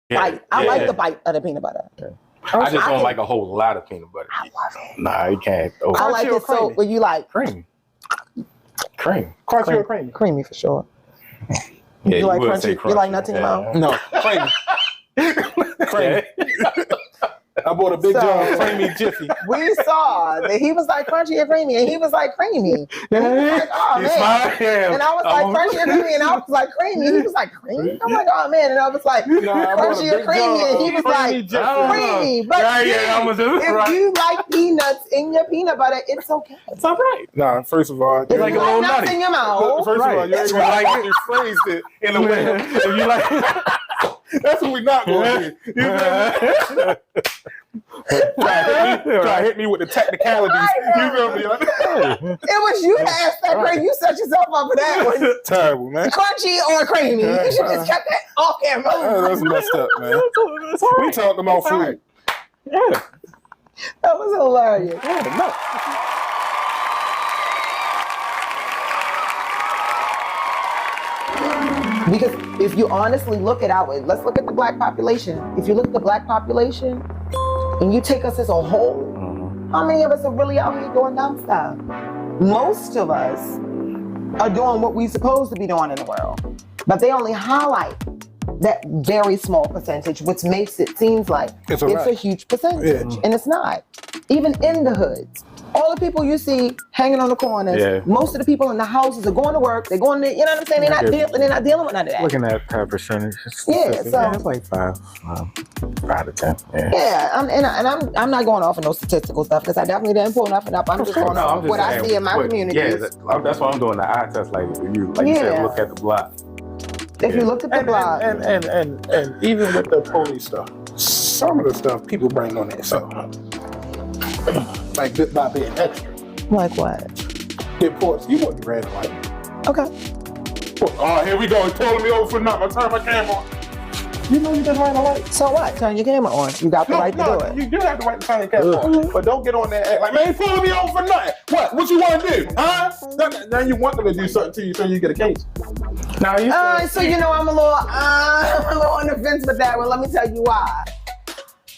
bite. I like the bite of the peanut butter. Yeah. I just don't like a whole lot of peanut butter. I love it. Nah, you can't. I like it so when you like creamy. Crunchy or creamy? Creamy for sure. Yeah, you like crunchy? You like nothing about? No, creamy. Creamy. I bought a big jar of creamy Jiffy. We saw that he was like crunchy and creamy, and he was like creamy. And he was like, oh man. And I was like crunchy and creamy, and I was like creamy. He was like creamy. I'm like, oh man. And I was like crunchy and creamy, and he was like creamy. But if you like peanuts in your peanut butter, it's okay. It's all right. Nah, first of all, it's like a little nuts in your mouth. First of all, you ain't gonna like it. You phrased it in a way. If you like. That's what we not going to do. You feel me? Try to hit me with the technicalities. You feel me? It was you that asked that question. You set yourself up for that one. Terrible, man. Crunchy or creamy? You should just kept that off camera. That's messed up, man. We talking about food. Yeah. That was hilarious. Yeah, no. Because if you honestly look at let's look at the black population. If you look at the black population and you take us as a whole, how many of us are really out here doing dumb stuff? Most of us are doing what we're supposed to be doing in the world. But they only highlight that very small percentage, which makes it seem like it's a huge percentage. Yeah. And it's not. Even in the hoods. All the people you see hanging on the corners, most of the people in the houses are going to work. They're going to, you know what I'm saying? They're not dealing with none of that. Looking at that percentage. So it's like 5 to 10. Yeah, I'm not going off of no statistical stuff because I definitely didn't pull nothing up. I'm just going off what I see in my community. Yeah, that's why I'm doing the eye test. Like you said, look at the block. If you look at the block, and even with the police stuff, some of the stuff people bring on themselves. Like this by being extra. Like what? Reports. You wouldn't read like. Okay. Oh, here we go. He's pulling me over for nothing. I turn my camera on. You know you just ran a light. So what? Turn your camera on. You got the right to do it. You do have the right to turn your camera on. But don't get on there and act like, man, he's pulling me over for nothing. What you want to do? Huh? Now you want them to do something to you so you get a case. Now you so you know I'm a little on the fence with that one. Let me tell you why.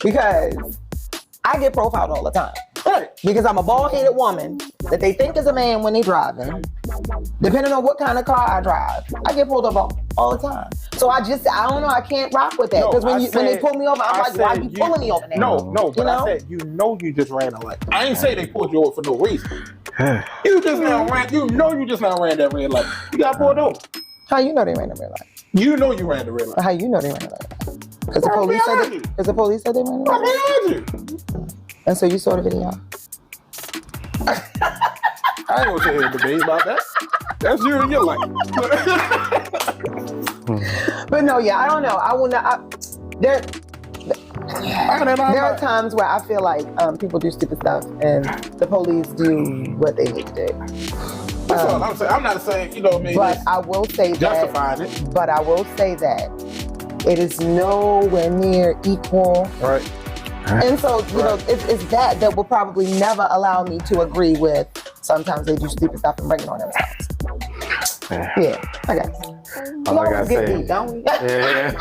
Because I get profiled all the time. Right. Because I'm a bald-headed woman that they think is a man when they driving. Depending on what kind of car I drive, I get pulled over all the time. So I don't know, I can't rock with that. Because when they pull me over, I'm like, why are you pulling me over now? No, but I said, you just ran a light. I ain't say they pulled you over for no reason. You just now ran, you just now ran that red light. You got pulled over. How you know they ran the red light? You know you ran the red light. How you know they ran the red light? Because the police said they ran the red light? And so you saw the video? I ain't gonna sit here and debate about that. That's you and your life. But no, I don't know. I will not. There are times where I feel like people do stupid stuff and the police do what they need to do. That's all I'm saying. I'm not saying, you know what I mean? But I will say justifying it. But I will say that it is nowhere near equal. Right. And so, you know, it's that will probably never allow me to agree with sometimes they do stupid stuff and bring it on themselves. Yeah, I guess. All I gotta say, deep, don't we? Yeah.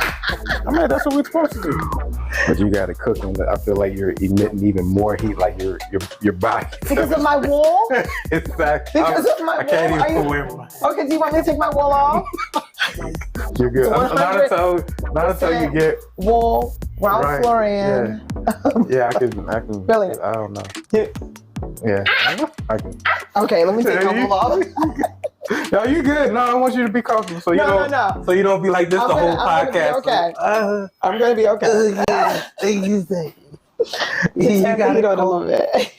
I mean, that's what we're supposed to do. But you gotta cook them. I feel like you're emitting even more heat, like your body. Because of my wall? Exactly. Because of my wall? I can't even pull it. Okay, do you want me to take my wall off? You're good. Not until you get wall, ground floor in. Yeah, I can. Really? I don't know. Yeah, I can. Okay, let me take my wall off. No, you good. No, I want you to be comfortable. So you don't be like this the whole podcast. Okay. I'm gonna be okay. You got it on a little bit.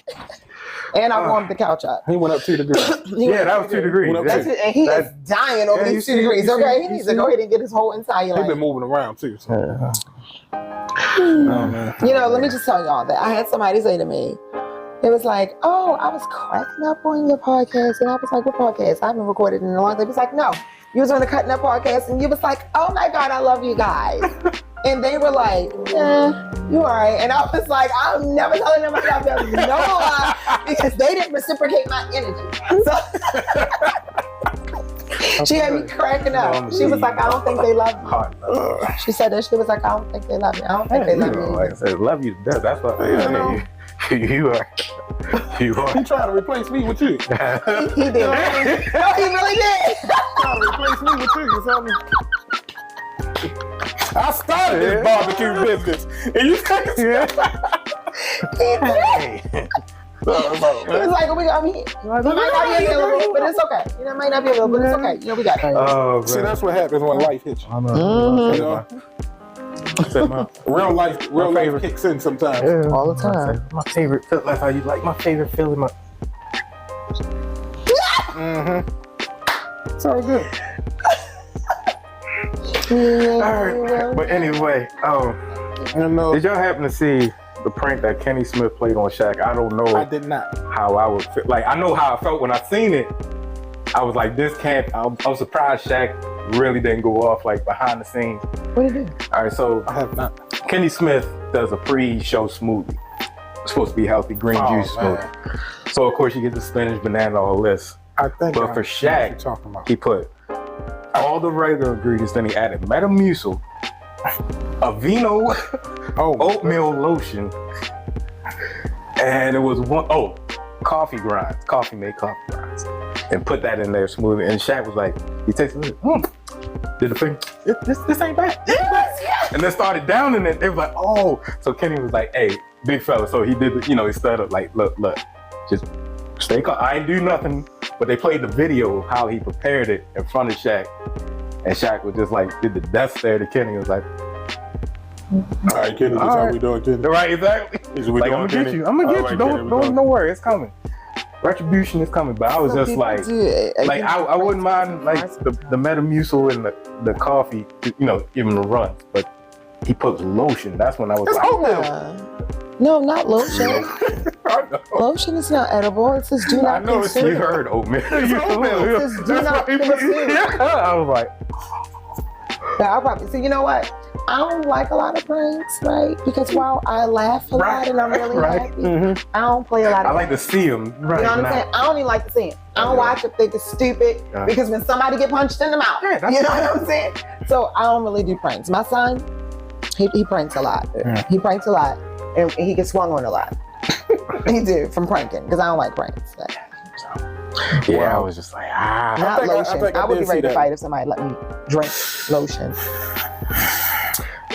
And I warmed the couch up. He went up 2 degrees. That was 2 degrees. And he is dying over these 2 degrees. Okay, he needs to go ahead and get his whole entire life. He's been moving around too. So. Oh, man. You know, let me just tell y'all that I had somebody say to me, it was like, oh, I was cracking up on your podcast. And I was like, what podcast? I haven't recorded in a long time. It was like, no, you was on the Cutting Up podcast. And you was like, oh my God, I love you guys. And they were like, you all right. And I was like, I'm never telling them I love them. No lie, because they didn't reciprocate my energy. She had me cracking up. She was like, I don't think they love me. She said that. She was like, I don't think they love me. I don't think they love me. Like I said, love you to death. That's what you are. You are. He trying to replace me with you. He did. No, he really did. Trying to replace me with you. You feel me? I started this barbecue business, and you guys. He was like, we got me. He might not be available, but it's okay. You know, it might not be available, but it's okay. You know, we got it. Oh, see, that's what happens when life hits you. I know. You know? Real life kicks in sometimes. Yeah. All the time. My favorite feeling. Like how you like my favorite feeling. It's all good. All right. But anyway, did y'all happen to see the prank that Kenny Smith played on Shaq? I don't know. I did not. How I would feel. Like, I know how I felt when I seen it. I was like, this can't. I was surprised Shaq really didn't go off like behind the scenes. What did he do? All right, so I have not. Kenny Smith does a pre-show smoothie. It's supposed to be healthy green juice smoothie. So of course you get the spinach, banana, all this. I think. But for Shaq, he put all the regular ingredients. Then he added Metamucil, Aveeno, oatmeal lotion, and it was coffee grinds. Coffee made coffee grinds, and put that in their smoothie. And Shaq was like, he tasted it. Did the thing? This ain't bad. Yes. And then started downing it. They was like, oh. So Kenny was like, hey, big fella. So he did, he started like, look, just stay calm. I ain't do nothing. But they played the video of how he prepared it in front of Shaq. And Shaq was just like, did the death stare to Kenny. He was like, all right, Kenny, this is how we doing, Kenny. Right, exactly. Like, I'm gonna get you. Don't worry, it's coming. Retribution is coming. But I was just like I wouldn't mind like the Metamucil and the coffee, giving the runs. But he put lotion. That's when I was like, no, not lotion. Lotion is not edible. It says do not consume. You heard oatmeal. It says do not consume. I was like, I'll probably see. You know what? I don't like a lot of pranks, right? Because while I laugh a lot and I'm really happy, I don't play a lot of I like to see them. Right, you know what I'm saying? I don't even like to see them. I don't watch it, think it's stupid, because when somebody get punched in the mouth, you know what I'm saying? So I don't really do pranks. My son, he pranks a lot. He pranks a lot, and he gets swung on a lot. He do, from pranking, because I don't like pranks. I was just like, Not lotion. I would be ready to fight if somebody let me drink lotion. I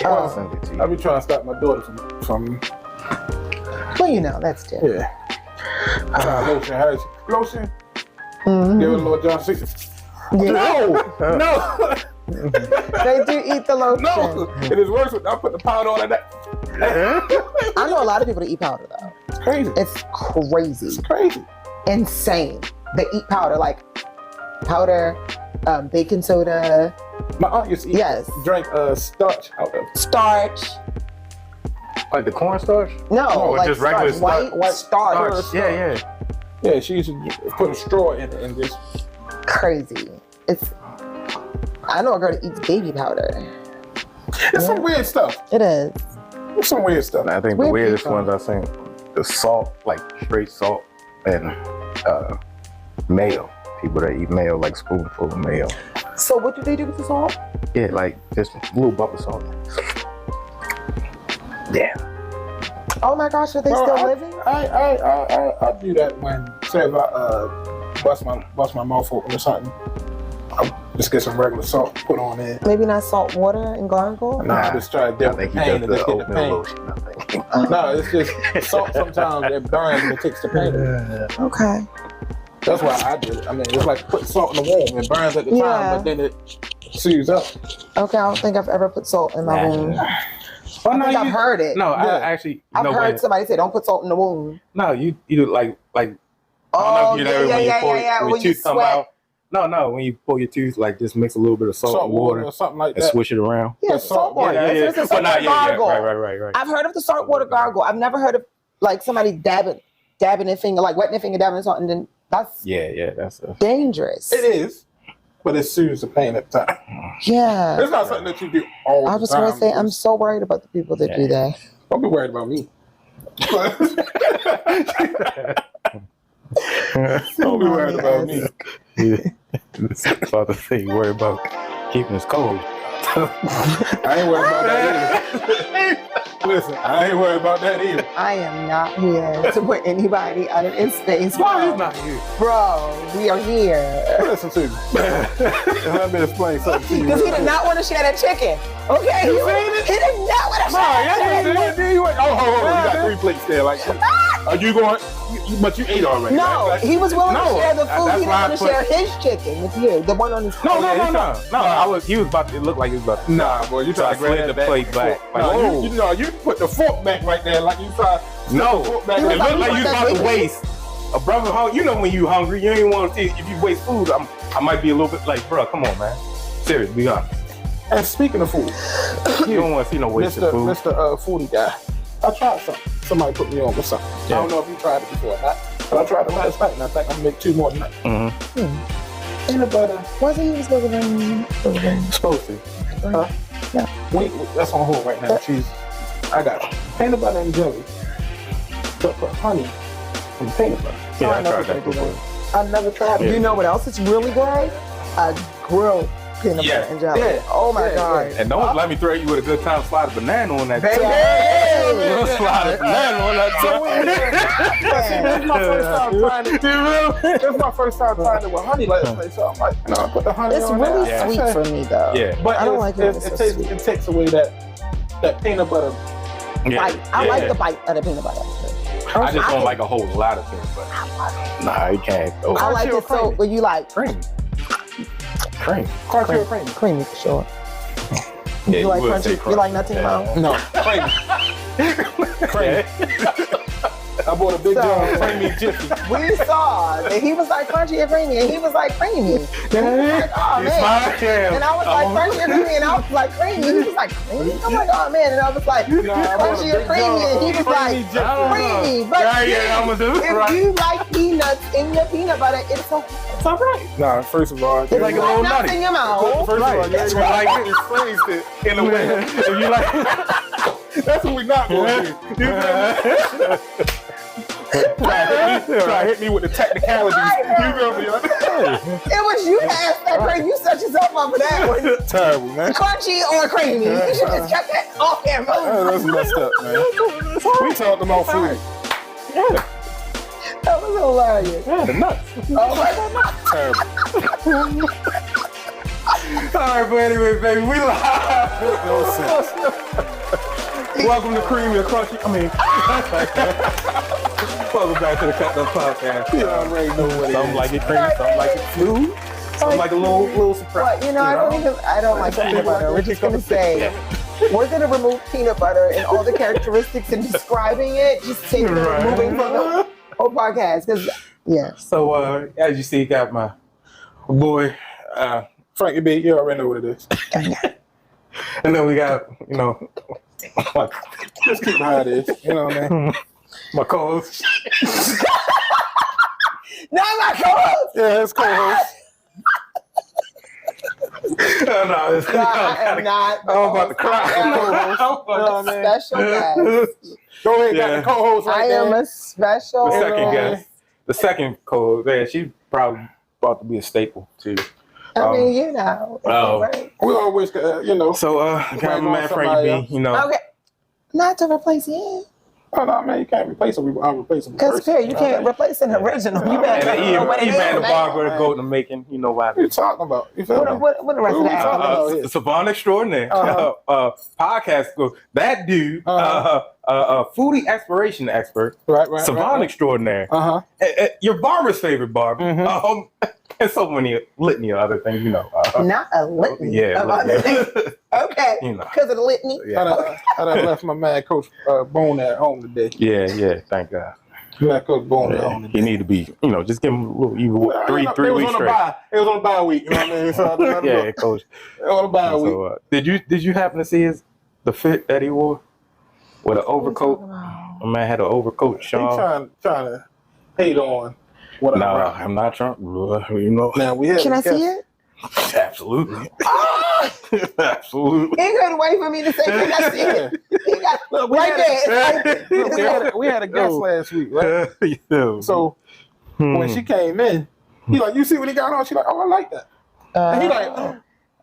be trying to stop my daughter from. Well, that's different. Yeah. Lotion. Give her a little John 6. Yeah. No. They do eat the lotion. No, it is worse when I put the powder on that. I know a lot of people that eat powder though. It's crazy. It's crazy. It's crazy. Insane. They eat powder, like powder, baking soda. My aunt used to drink starch out of starch. Like the cornstarch? No, like just regular starch. White starch. Yeah. Yeah, she used to put a straw in it and just crazy. I know a girl that eats baby powder. It's some weird stuff. It is. It's some weird stuff. I think the weirdest ones I've seen, the salt, like straight salt and mayo. People that eat mayo, like spoonful of mayo. So what do they do with the salt? Yeah, like just a little bubble salt. Yeah. Oh my gosh, are they still living? I do that when, say if I bust my mouth open or something. I'll just get some regular salt, put on it. Maybe not salt water and gargle? Nah, just try to deal with the pain and just get the pain. Lotion, no, it's just salt sometimes it burns and it takes the pain. Okay. That's why I do it. I mean, it's like putting salt in the wound. It burns at the time, but then it soothes up. Okay, I don't think I've ever put salt in my wound. Well, no, I've heard it. No, I actually. I've heard somebody say, "Don't put salt in the wound." No, you do like. Oh, yeah. When your tooth come out. No, when you pull your tooth, like just mix a little bit of salt and water or something like that, and swish it around. Yeah, salt water. Yeah. Gargle. Right. I've heard of the salt water gargle. I've never heard of like somebody dabbing their finger, like wetting their finger, dabbing salt, and then that's that's dangerous. It is, but it soothes the pain at the time. Yeah, it's not something that you do all the time. I was going to say, I'm so worried about the people that do that. Don't be worried about me. Don't be worried about me. About to say, worry about keeping his cold. I ain't worried about that either. Listen, I ain't worried about that either. I am not here to put anybody out in space. Why he's not here? Bro, we are here. Listen to me. Let me explain something to you. Because he did not want to share that chicken. Okay? He did not want to share that chicken. Oh, you got 3 plates there. Like, are you going? But you ate already. No, right? he was willing to share the food. that's He didn't why want to I share put- his chicken with you. The one on his No. He was about to. It looked like he was about to. Nah, boy, you So I try to grab slid the that plate back. Like, No, whoa. you put the fork back right there, like you tried. No, Fork back it right looked there. like you was about to waste. A brother, you know when you hungry, you ain't want to. If you waste food, I might be a little bit like, bro, come on, man. Serious, be honest. And speaking of food, You don't want to see no wasted Mr. food. Mr. Foodie guy, I tried something. Somebody put me on with something. Yeah. I don't know if you tried it before or not, but I tried it last night, and I think I'm gonna make 2 more tonight. Mm-hmm. Peanut butter. Wasn't he supposed to bring Supposed to. Huh? Yeah. Wait, that's on hold right now. Cheese. I got it. Peanut butter and jelly. But put honey and peanut butter. Yeah, I never tried that tried before. I never tried it. You know what else is really good? A grilled peanut Yeah. butter and jelly. Yeah. Oh my Yeah, God. And don't let me threaten you with a good time. Slide a banana on that. Baby! Don't slide a banana on that. This is my first time trying it. This is my first time trying it with honey last night, so I'm like, no, I put the honey It's on really there. sweet for me though. Yeah. But I don't like it. it takes away that peanut butter. Bite. I like the bite of the peanut butter. I just don't like a whole lot of peanut butter. Nah, you can't. Oh, I like it so when you like cream. Cream. Crunchy or creamy? creamy for sure. Yeah, You like would say crunchy? You like nothing Yeah. No, creamy. Creamy. I bought a big So- jar of creamy jiffy. We saw that he was like crunchy and creamy, and he was like creamy. And we were like, oh It's man. fine, yeah. And I was like crunchy and creamy, and I was like creamy. He was like creamy. I'm like, oh man. And I was like Nah, I bought a crunchy big and creamy, jar and he of was like creamy jiffy. creamy. But Yeah, I'm gonna do it. if Right. you like peanuts in your peanut butter, it's okay. It's all right. Nah, first of all, It's like like a little nuts nutty. in your mouth. First Right. of all, you That's ain't right. like it phrased it in a way. If you like, That's what we not going to do. You feel me? Try to hit me with the technicalities. You feel me? It was you that asked that cream. You set yourself up for that one. Terrible, man. Crunchy or creamy. You should just kept that off camera. That's messed up, man. We talked about food. That was hilarious. yeah, the nuts. Oh my God. Terrible. All right, but anyway, baby, we live. No sense. Welcome to Creamy or Crunchy. Welcome back to the Cut Up Podcast. You already know what it Some is. like it creamy, some like it smooth, some like a little surprise. But you know, I don't like peanut butter. We're just gonna say we're gonna remove peanut butter and all the characteristics and describing it. Just taking it, Right. removing from the whole podcast. Because So as you see, got my boy, Frankie B, you already know what it is. and then we got Just keep it how it is. You know what I mean? my co-host. not my co-host. Yeah, it's co-host. No, it's I am not. I'm about to cry. I am know what I a special guest. Go ahead, Yeah. got the co-host right I there. am a special. The second guest, the second co-host. Yeah, she's probably about to be a staple too. I mean, you know. It's Oh. right. We always, So, kind of my friend, you know. Okay. Not to replace him. Oh, no, man, you can't replace a replaceable Because person. you can't replace an original. You better And know what it he is, man the man. bar go to the making, you know why. What are you talking about? You feel me? What the rest of the accolades? Savant extraordinaire, Uh-huh. podcast go. That dude, foodie exploration expert, Right. Savant extraordinaire. Uh-huh. Your barber's favorite barber. Mhm. And so many litany of other things, you know. Not a litany. Yeah, of other things. litany. Okay. You know. Because of the litany. Yeah, I done left my man Coach Bone at home today. yeah. Thank God. Left Coach Bone at Yeah, home he today. need to be, just give him a little, three It was weeks on the straight. bye. It was on the bye week. You know what I mean? So I Yeah, coach. on the bye week. So, did you happen to see the fit that he wore with an overcoat? My man had an overcoat, He Sean. trying to hate on what No, I rock. I'm not trying. You know, Now we have. Can I see it? absolutely, absolutely. He couldn't wait for me to say, can I see it? He got Look, we right had there. It's open. we had a guest last week, right? Yeah. So when she came in, He like, you see what he got on? She like, oh, I like that. And he like, oh.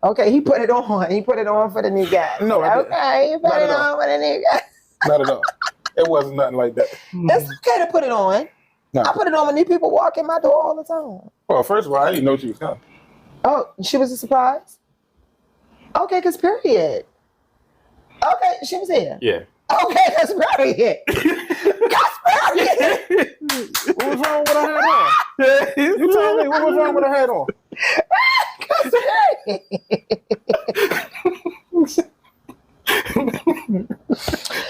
Okay, he put it on. He put it on for the new guy. No, I didn't. Okay, he put Not it at all. on for the new guy. Not at all. It wasn't nothing like that. It's okay to put it on. No. I put it on when new people walk in my door all the time. Well, first of all, I didn't know she was coming. Oh, she was a surprise? Okay, because period. Okay, she was here. Yeah. Okay, that's period. That's period. What was wrong with her hat on? You tell me, what was wrong with her hat on? That's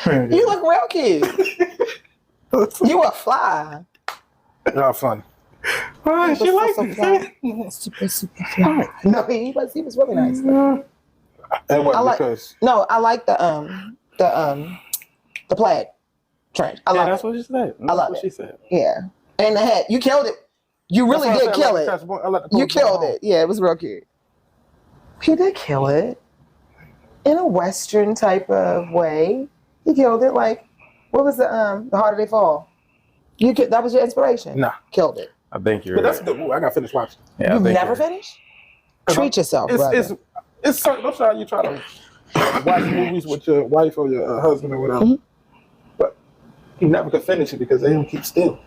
period. You look real cute. You a fly. Y'all funny. Oh, she likes it. Super fly. No, he was really nice. That wasn't because I like the plaid trench. I love that's it. what she said. I love what it. she said. Yeah. And the hat. You killed it. You really did kill it. You killed it. Yeah, it was real cute. He did kill it. In a Western type of way. He killed it. Like, what was the Harder They Fall? That was your inspiration? Nah. Killed it. I think you're But that's right. the movie. I got finished watching. Yeah, I You think never you're right. finished? Treat yourself, brother. It's certain. I'm sorry you try to watch movies with your wife or your husband or whatever, but you never could finish it because they don't keep still,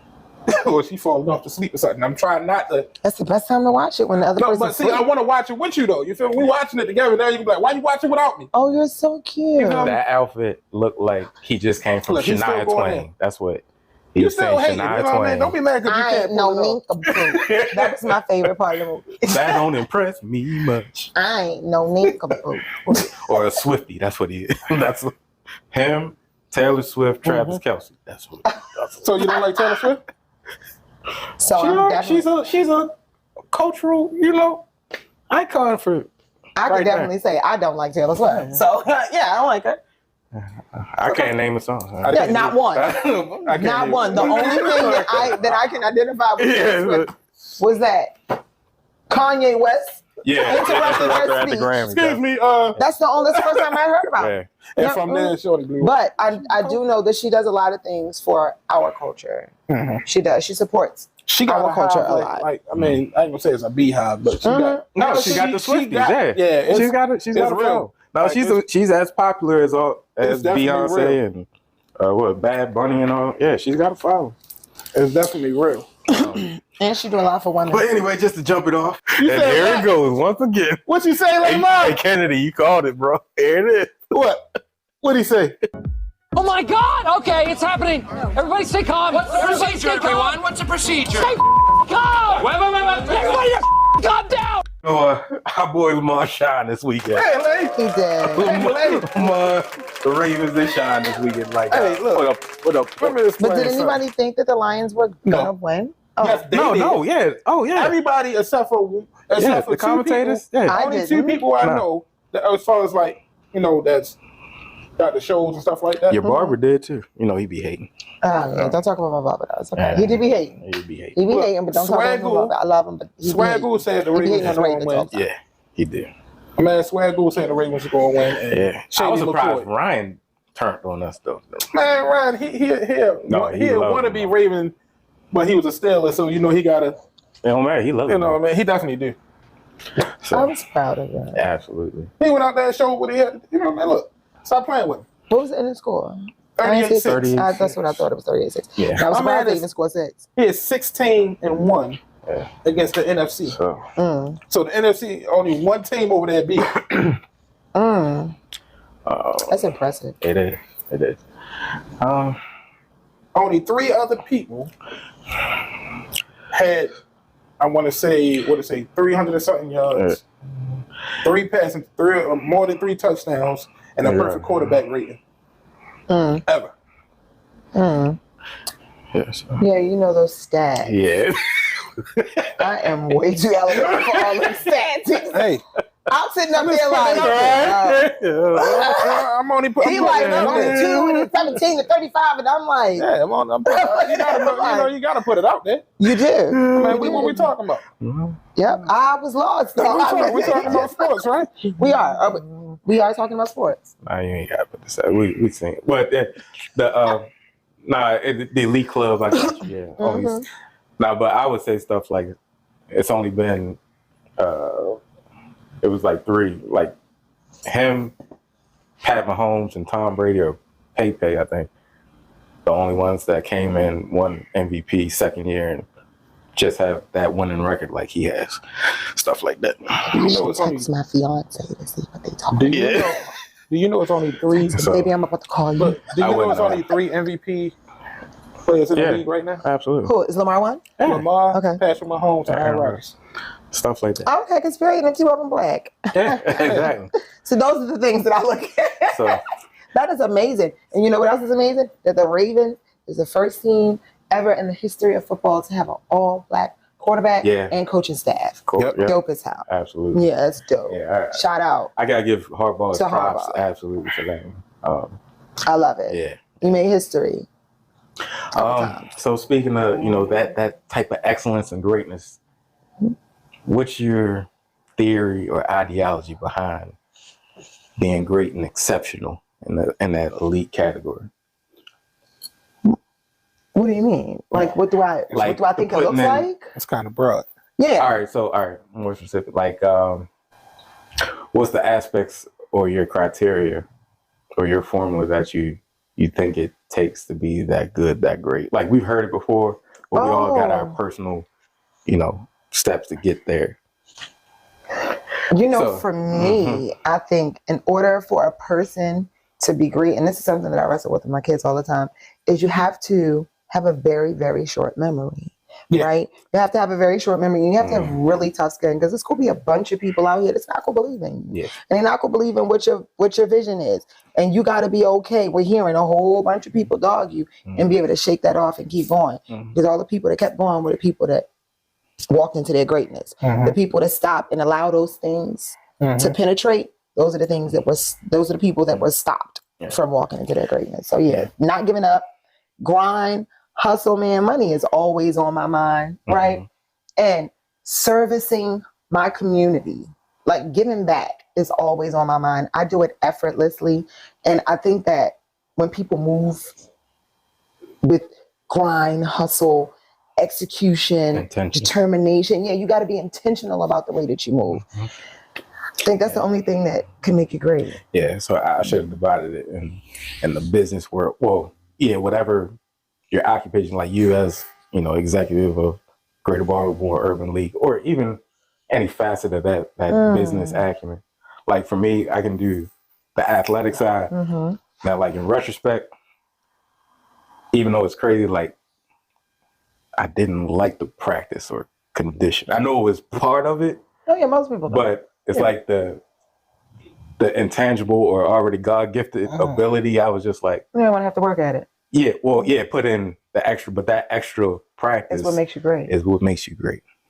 or she falling off to sleep or something. I'm trying not to. That's the best time to watch it when the other No, person but see, I want to watch it with you though. You feel me? We watching it together. Now you can be like, why you watching without me? Oh, you're so cute. That outfit looked like he just came from Look, he's still Shania going Twain. in. That's what he You was still saying. hate it. You know Shania what I mean? Twain. Don't be mad because you I can't ain't no pull it off. nincompoop. That was my favorite part of the movie. That don't impress me much. I ain't no nincompoop. Or a Swiftie. That's what he is. That's him, Taylor Swift, Travis Kelce. That's what. So you don't like Taylor Swift? So I'm definitely, she's a cultural, icon for. I right could definitely say I don't like Taylor Swift. So yeah, I don't like her. I can't name a song. Yeah, not one. I can't Not even- one. The only thing that I can identify with Taylor Swift was that Kanye West. Yeah, Interrupted her at the speech. Grammys. Excuse me. That's the first time I heard about Yeah. it. And from there, Shorty blew up. But I do know that she does a lot of things for our culture. She does. She supports She got our a culture hive, a lot. I mean, I ain't gonna say it's a beehive, but she got. No, she got the Swifties. it's- she's got it. She's got it's a real. real. No, Like, she's as popular as it's definitely Beyonce and Bad Bunny and all. Yeah, she's got a following. It's definitely real. And she do a lot for women. But anyway, just to jump it off, You and said there what? it goes once again. What you say, Hey, Lamar? Kennedy, you called it, bro. Here it is. What? What'd he say? Oh my God! Okay, it's happening. Everybody stay calm. What's the procedure, everyone? What's the procedure? Stay calm. Wait. Everybody calm down. Our boy Lamar shine this weekend. Hey, Lane. He did. Lamar, the Ravens, they shine this weekend. Like, Hey, look. what up? Let me explain But did something. anybody think that the Lions were gonna win? Oh, Yes, they did. Yeah. Oh, yeah. Everybody except for Yeah, two the commentators. people, Yeah. only two didn't. people I know that, as far as like that's got the shows and stuff like that. Your barber did too. He be hating. yeah, don't talk about my barber. That's okay. Yeah. He did be hating. He be hating. He be Look, hating, but don't talk about my barber. I love him, but he be hating. Swagoo said the He be Ravens hating on was the going Ravens to all win. the time. Yeah, he did. Man, Swagoo said the Ravens was going to win. And Yeah. I Shady was surprised McCoy. Ryan turned on us though. Man, Ryan, he loved want to him. be Raven, but he was a Steeler, so he gotta. It don't matter. He loves it. Man, he definitely do. So, I was proud of him. absolutely. He went out there and showed what he had. Man, look, stop playing with him. What was the end of the score? 38-6. 38-6. That's what I thought. It was 38-6. Yeah. I was I'm surprised mad they at- even scored 6. He is 16-1 Yeah. against the NFC. So, So the NFC only one team over there beat. That's impressive. it is. It is. Only 3 other people had, I want to say, 300 and something yards, 3 passing, more than 3 touchdowns, and a Yeah. perfect quarterback rating ever. Yeah. So. Yeah, you know those stats. Yeah. I am way too elevated for all them stats. Hey, I'm sitting up there like, I'm only putting. he like, I'm only 2 and 17 to 35, and I'm like, Yeah, I'm on. You gotta put it out there. you do. Man, what we talking about? Yep, I was lost. though. We talking about sports, right? We are. We are talking about sports. Nah, you ain't got to put this out. We sing. But the elite club, I got you. Yeah. Always. Nah, but I would say stuff like it's only been it was like 3, like him, Pat Mahomes, and Tom Brady, or Pay, I think, the only ones that came in, won MVP second year and just have that winning record like he has. Stuff like that. You know, it's text my fiance to see what they talk about. Do you know it's only 3? So, Baby, I'm about to call you. Look, do you know it's only 3 MVP players in the league right now? Absolutely. Who is Lamar one? Yeah. Lamar, Okay. Patrick Mahomes, and Aaron Rodgers. Stuff like that. Okay, because 3 and 2 of them black. Yeah, exactly. So those are the things that I look at. So that is amazing. And you know what else is amazing? That the Ravens is the first team ever in the history of football to have an all-black quarterback and coaching staff. cool. Yep. Dope as hell. Absolutely. Yeah, that's dope. Yeah, Shout out. I gotta give Harbaugh To props Harbaugh. absolutely for that. I love it. Yeah. You made history. So speaking of, you know, that type of excellence and greatness, what's your theory or ideology behind being great and exceptional in that elite category? What do you mean? Like, what do I think it looks like? It's kind of broad. Yeah. All right, more specific. Like, what's the aspects or your criteria or your formula that you think it takes to be that good, that great? Like, we've heard it before, but we all got our personal, you know, steps to get there. You know, for me, I think in order for a person to be great, and this is something that I wrestle with my kids all the time, is you have to have a very, very short memory, right? You have to have a very short memory. You have to have really tough skin, because there's going to be a bunch of people out here that's not going to believe in you. And they're not going to believe in what your vision is. And you got to be okay with hearing a whole bunch of people dog you and be able to shake that off and keep going. Because all the people that kept going were the people that walked into their greatness. The people that stopped and allowed those things to penetrate, those are the people that were stopped from walking into their greatness. So not giving up, grind, hustle, man. Money is always on my mind, right? And servicing my community, like giving back, is always on my mind. I do it effortlessly. And I think that when people move with grind, hustle, execution, determination, you got to be intentional about the way that you move. I think that's the only thing that can make you great. Yeah, so I should have divided it in the business world. Well, whatever your occupation, like you as, you know, executive of Greater Baltimore Urban League, or even any facet of that business acumen. Like for me, I can do the athletic side. Now, like in retrospect, even though it's crazy, like I didn't like the practice or condition. I know it was part of it. Oh yeah, most people don't. But it's like the intangible or already God-gifted ability. I was just like, you don't want to have to work at it. Put in the extra, but that extra practice is what makes you great.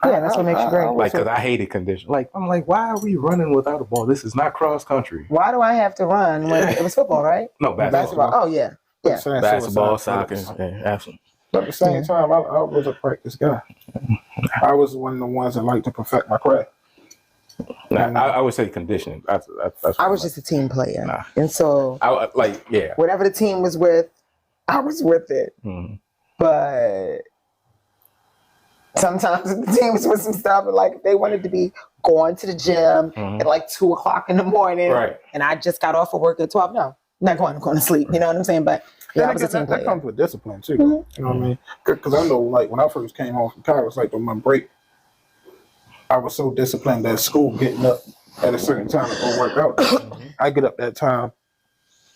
Yeah, that's what makes you great. Like, because I hated condition. Like, I'm like, why are we running without a ball? This is not cross country. Why do I have to run when it was football, right? No, basketball. Oh, yeah. Basketball, soccer. Yeah, absolutely. But at the same time, I was a practice guy. I was one of the ones that liked to perfect my craft. I would say conditioning. I was just a team player. And so, whatever the team was with, I was with it. But sometimes the team was with some stuff, and like they wanted to be going to the gym at like 2:00 in the morning, and I just got off of work at 12. No, I'm not going. I'm going to sleep. You know what I'm saying? But I was a team player. That comes with discipline too. You know what I mean? Because I know, like when I first came home from college, like on my break, I was so disciplined at school, getting up at a certain time to go work out. I get up that time,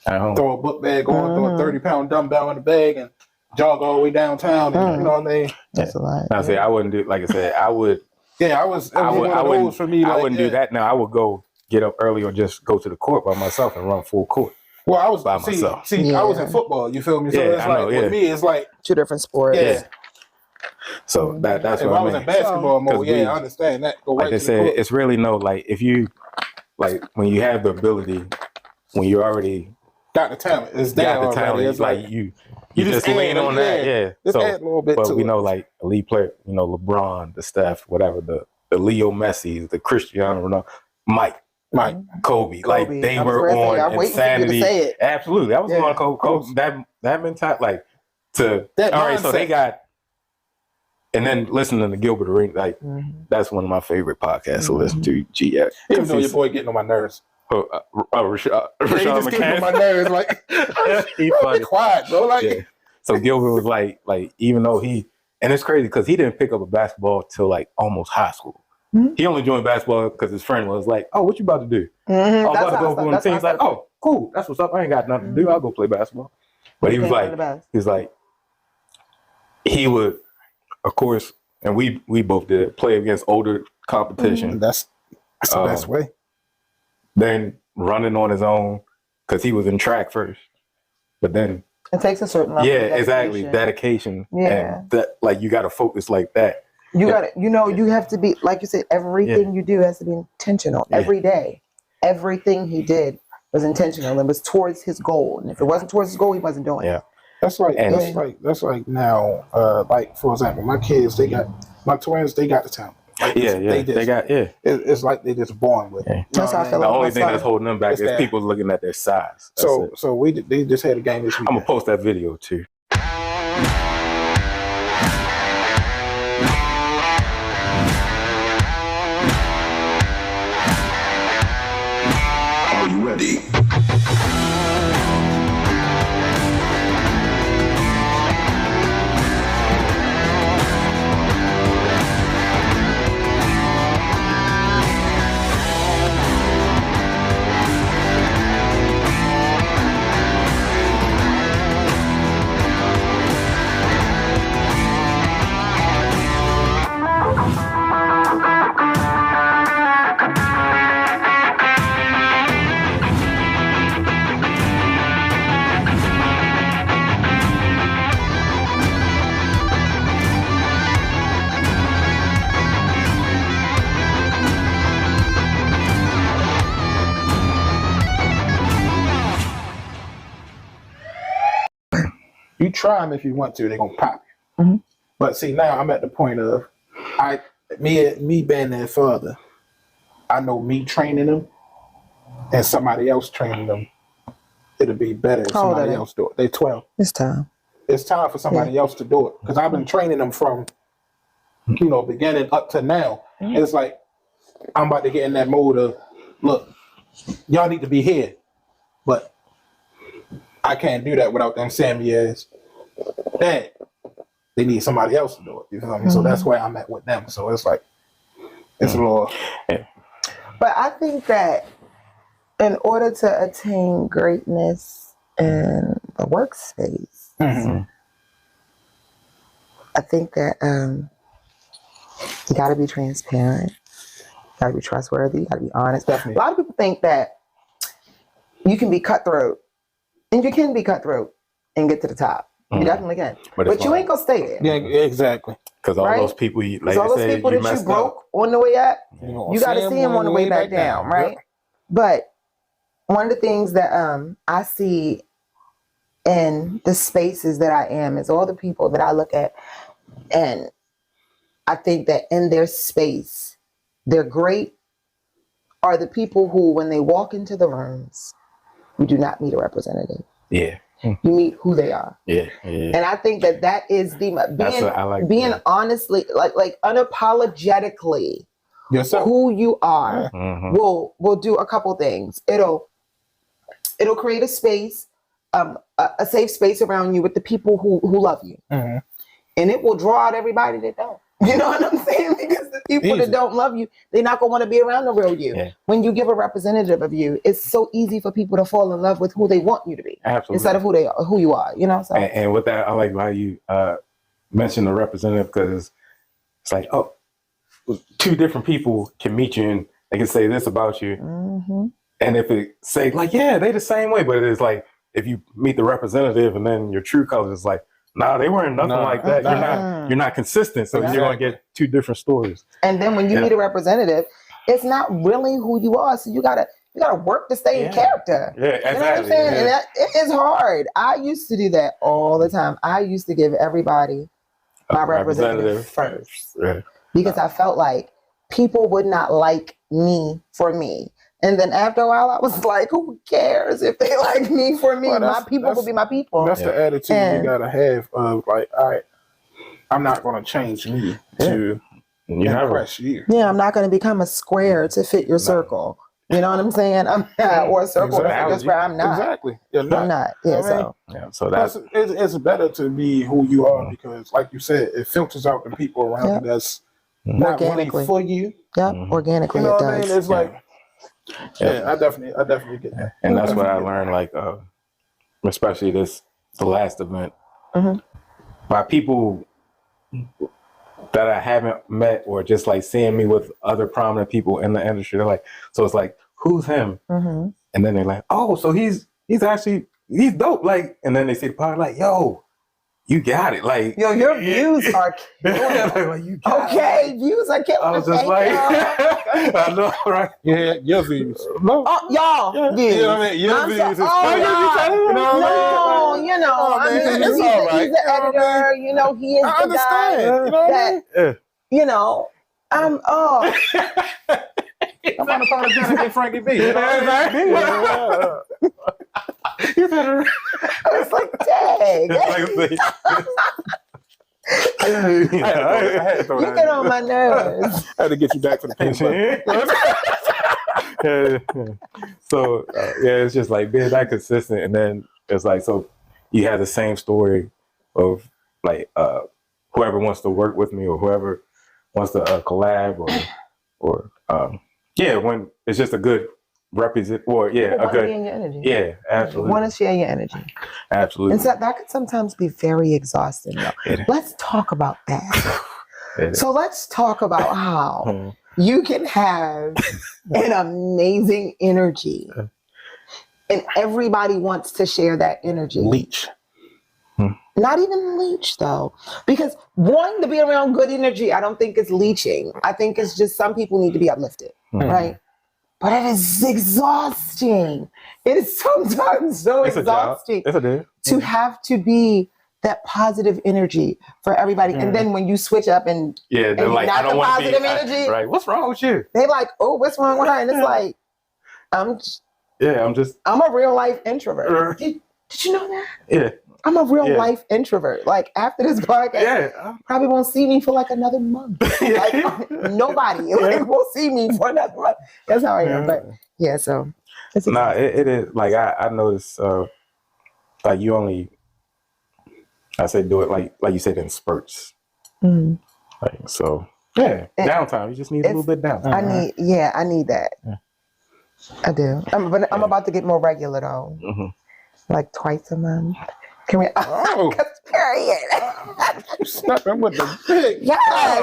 throw a book bag on, throw a 30-pound dumbbell in the bag, and jog all the way downtown. And, you know what I mean? That's a lot. I say I wouldn't do. Like I said, I would. Yeah, I wouldn't. For me, I wouldn't do that. Now I would go get up early or just go to the court by myself and run full court. Well, I was by myself. See, I was in football. You feel me? So it's like with me, it's like two different sports. Yeah. So that's if what I was in basketball mode. I understand that. Go like right they to said, the court. it's really if you like when you have the ability, when you already got the talent, it's there got the already. talent. It's like you just lean on that. Yeah. Just add a little bit but to we it. know like elite player, you know, LeBron, the Steph, whatever, the Leo Messi, the Cristiano Ronaldo, Mike, Kobe. Like they were on insanity. Absolutely. I was going Kobe. That mentality, like to all right. So they got And then listening to Gilbert Arenas, like that's one of my favorite podcasts to listen to. GX. Even though your boy getting on my nerves. Rashad He just getting on my nerves. Like, he bro, funny. be quiet, bro. Like, Yeah. So Gilbert was like even though and it's crazy because he didn't pick up a basketball till like almost high school. He only joined basketball because his friend was like, "Oh, what you about to do?" I'm about to go on the team. He's like, "Oh, cool. That's what's up. I ain't got nothing to do. I'll go play basketball." But he was like, he would, of course, and we both did play against older competition. that's the best way. Then running on his own because he was in track first, but then it takes a certain level. Yeah, exactly. Dedication. Yeah, and that like you got to focus like that. You got to, you have to be, like you said, everything you do has to be intentional every day. Everything he did was intentional and was towards his goal. And if it wasn't towards his goal, he wasn't doing it. That's like now, like for example, my kids, my twins, they got the talent. Like, it's like they just born with it. That's how I feel. The only thing that's holding them back is people looking at their size. So they just had a game this week. I'm gonna post that video too. Are you ready? You try them if you want to, they're gonna pop you. But see, now I'm at the point of me being their father. I know me training them and somebody else training them, it'll be better if somebody else do it. They're 12. It's time. It's time for somebody else to do it because I've been training them from beginning up to now. And it's like I'm about to get in that mode of, look, y'all need to be here, but I can't do that without them saying me as Dad. They need somebody else to do it. You know what I mean? So that's where I'm at with them. So it's like it's a little. But I think that in order to attain greatness in the workspace, I think that you got to be transparent, you got to be trustworthy, you got to be honest. Definitely. A lot of people think that you can be cutthroat, and you can be cutthroat and get to the top. You definitely can, but you ain't gonna stay there. Yeah, exactly. Because all those people, like all those people that you broke on the way up, you got to see them on the way back down, right? But one of the things that I see in the spaces that I am is all the people that I look at, and I think that in their space, they're great, are the people who, when they walk into the rooms, you do not meet a representative. Yeah. You meet who they are. Yeah. And I think that is the being honestly, like unapologetically yourself. Who you are will do a couple things. It'll create a space, a safe space around you with the people who love you. And it will draw out everybody that don't. You know what I'm saying? Because the people that don't love you, they're not gonna want to be around the real you. Yeah. When you give a representative of you, it's so easy for people to fall in love with who they want you to be, instead of who you are. You know. So. And with that, I like how you mentioned the representative, because it's like, oh, two different people can meet you and they can say this about you, and if it say like, yeah, they the same way, but it is like if you meet the representative and then your true colors is like, nah, they weren't nothing like that. You're not consistent, so you're gonna get two different stories. And then when you meet a representative, it's not really who you are. So you gotta work to stay in character. Yeah, exactly. You know what I'm saying? And it is hard. I used to do that all the time. I used to give everybody my representative first, because I felt like people would not like me for me. And then after a while, I was like, who cares if they like me for me? My people will be my people. That's the attitude you gotta have of like, all right, I'm not going to change me to impress you. Yeah, I'm not going to become a square to fit your circle. You know what I'm saying? I'm not, or a circle to fit your square. I'm not. Exactly. You're not. I'm not. Yeah, so that's it's better to be who you are because, like you said, it filters out the people around you that's not really for you. Yep, organically you know it what does. I mean? It's like, I definitely get that. And that's what I learned, like, especially the last event, by people that I haven't met or just like seeing me with other prominent people in the industry. They're like, so it's like, who's him? And then they're like, oh, so he's dope. Like, and then they see the pod like, yo, you got it. Like, yo, your views are killing. like, you got it. Views are killing. I was just like, I know, right? Yeah, your views. No. Y'all, views. You know what I mean? Your views is He's an editor. You know, he is the guy I'm unapologetic and Frankie B. You know what I was like, dang. You get on my nerves. I had to get you back for the picture. So it's just like being that consistent, and then it's like, so you have the same story of like whoever wants to work with me or whoever wants to collab or when it's just a good represent or a good your energy. Yeah, absolutely. Want to share your energy. Absolutely. And so that could sometimes be very exhausting. Let's talk about that. So let's talk about how you can have an amazing energy and everybody wants to share that energy. Leech. Not even leech though, because wanting to be around good energy, I don't think it's leeching. I think it's just some people need to be uplifted, right? But it is exhausting. It is sometimes so exhausting to have to be that positive energy for everybody. And then when you switch up and they're like, not I don't the want to be energy, right. What's wrong with you? They're like, oh, what's wrong with her? And it's like, I'm a real life introvert. Did you know that? Yeah. I'm a real life introvert. Like after this podcast, probably won't see me for like another month. Like nobody will see me for another month. That's how I am. But so it's it is like I noticed like you only I say do it like you said in spurts. Like so downtime. You just need a little bit down. I need that. I do. I'm about to get more regular though. Like twice a month. Can we? Period. Stepping with the big. Yeah,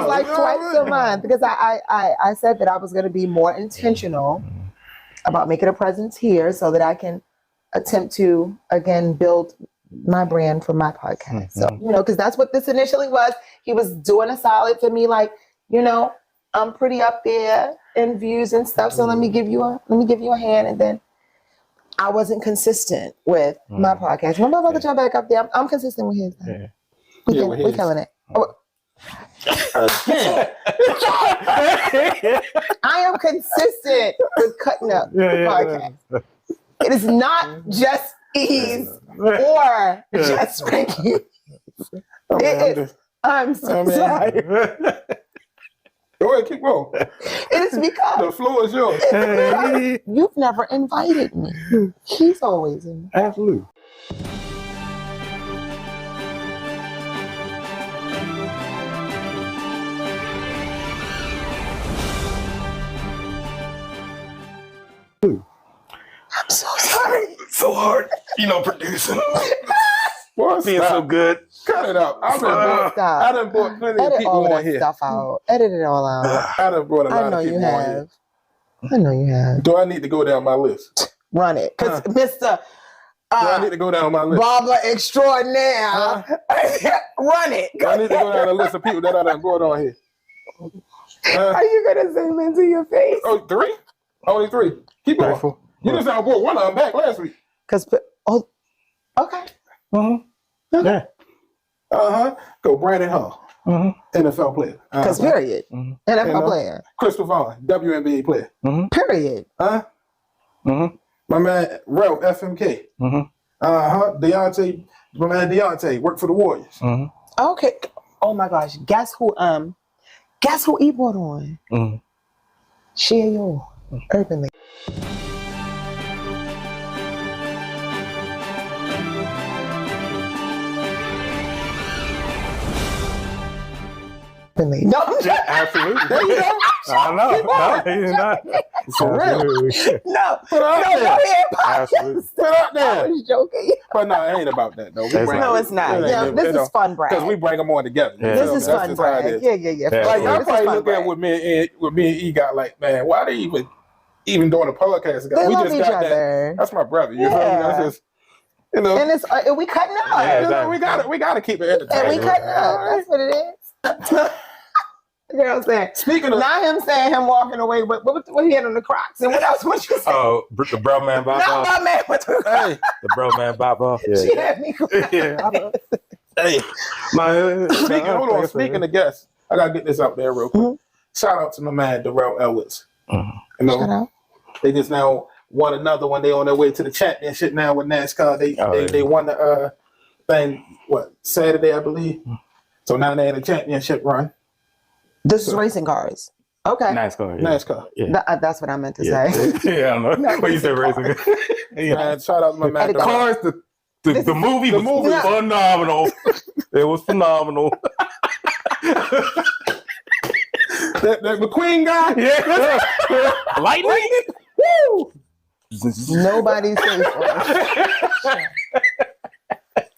like twice a month because I said that I was going to be more intentional about making a presence here so that I can attempt to again build my brand for my podcast. So because that's what this initially was. He was doing a solid for me, like I'm pretty up there in views and stuff. So let me give you a hand, and then. I wasn't consistent with my podcast. Remember about to jump back up there? I'm consistent with his. We're killing it. I am consistent with cutting up the podcast. It is not just ease or just Frankie. I'm so sorry. Go ahead, keep going. It is because the floor is yours. You've never invited me. He's always in. Absolutely. I'm so sorry. So hard, producing. Boy, being so good. Cut it out. I done brought plenty of people on here. Stuff out. Edit it all out. I done brought a lot of people on here. I know you have. Do I need to go down my list? Run it. Because Mr. Do I need to go down my list? Barber extraordinaire. Run it. Do I need to go down the list of people that I done brought on here? Are you going to zoom into your face? Oh, 3? Only 3. Keep going. You just now brought one of them back last week. Okay. Yeah. Go Brandon Hall. NFL player. Because period. NFL player. Crystal Vaughn, WNBA player. Period. My man Ralph FMK. Deontay, my man Deontay, worked for the Warriors. Okay. Oh my gosh. Guess who E brought on? SHEA Urban League. No, Absolutely. There you go. I know. No, he's not. For real. no. Put it out No, there. go ahead, Absolutely. Put it out I there. was joking. But no, it ain't about that though. No, it's not. Yeah, this is fun, Brad. Because we bring them on together. Yeah. This is That's fun, just how it Brad. is. Yeah. Yeah. Like y'all This is probably fun, look Brad. at what me and E got like, man, why they even doing a podcast together? They We love just each got other. that. That's my brother. You feel me? Yeah. That's just, you know, And it's we cutting up. Yeah, you know, we gotta keep it And we entertaining. cutting up. That's what it is. You know what I'm saying? Speaking of, Not him saying him walking away with what he had on the Crocs. And what else would you say? Oh, the bro man bop Not off. my man with the Crocs. hey, The bro man bop off. She Yeah. had me crying. Yeah. hey, hold on. Speaking of of guests, I gotta get this out there real quick. Mhm. Shout out to my man Darrell Ellis. You Shout know, out. they just now won another one. They on their way to the championship now with NASCAR. They won the thing Saturday, I believe. So now they're in a championship run. This is racing cars. Okay. Nice car. Yeah. NASCAR. Yeah. That's what I meant to Yeah. say. Yeah, I know. What you said, racing? Yeah. Man, shout out to my man. And the Darrell. Cars, the movie was movie. phenomenal. It was phenomenal. The McQueen guy. Yeah. Lightning. Woo! Nobody's safe.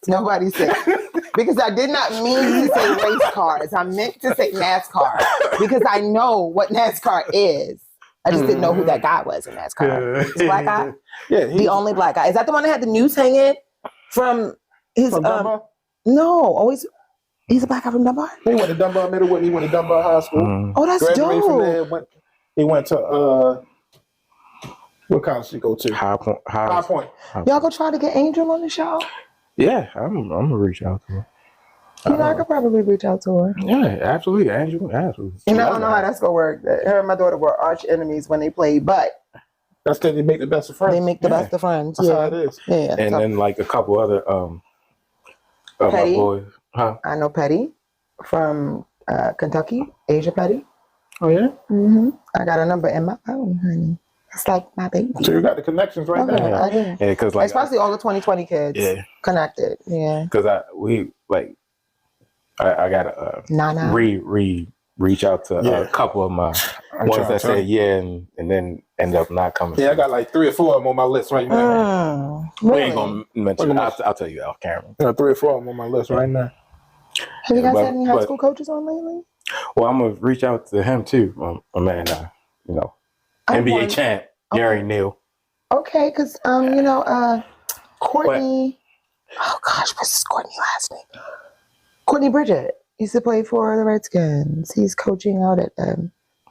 Nobody's safe. Because I did not mean to say race cars. I meant to say NASCAR. Because I know what NASCAR is. I just didn't know who that guy was in NASCAR. Is black guy? Yeah, The only black guy. Is that the one that had the news hanging from his from Dunbar. no, always he's a black guy from Dunbar? He went to Dunbar Middle. He went to Dunbar High School. Oh, that's Graduated from dope. there. He went to what college did he go to? High Point. High Point. Y'all go try to get Angel on the show? Yeah, I'm gonna reach out to her. You know, I could probably reach out to her. Yeah, absolutely, Angela, absolutely. You know, I don't know how that's gonna work. Her and my daughter were arch enemies when they played, but That's because they make the best of friends. they make the best of friends. That's how Yeah, it is. yeah. And So, then like a couple other my Petty? boys. Huh? I know Petty from Kentucky, Asia Petty. Oh yeah. I got a number in my phone, honey. It's like my baby. So you got the connections right Okay, there. I do. Yeah, because like Especially all the 2020 kids yeah, connected. Yeah. because I gotta Nana. reach out to Yeah. a couple of my I'm ones trying that to- say yeah and then end up not coming. Yeah, I got like 3 or 4 of them on my list right now. We Really? ain't gonna mention. I'll tell you off camera. I got 3 or 4 of them on my list right now. Have you guys But- had any high but- school coaches on lately? Well, I'm gonna reach out to him too. My man, you know, I NBA want- champ Gary Neal. Okay, because Courtney. Oh gosh, what's his Courtney last name? Courtney Bridget used to play for the Redskins. He's coaching out at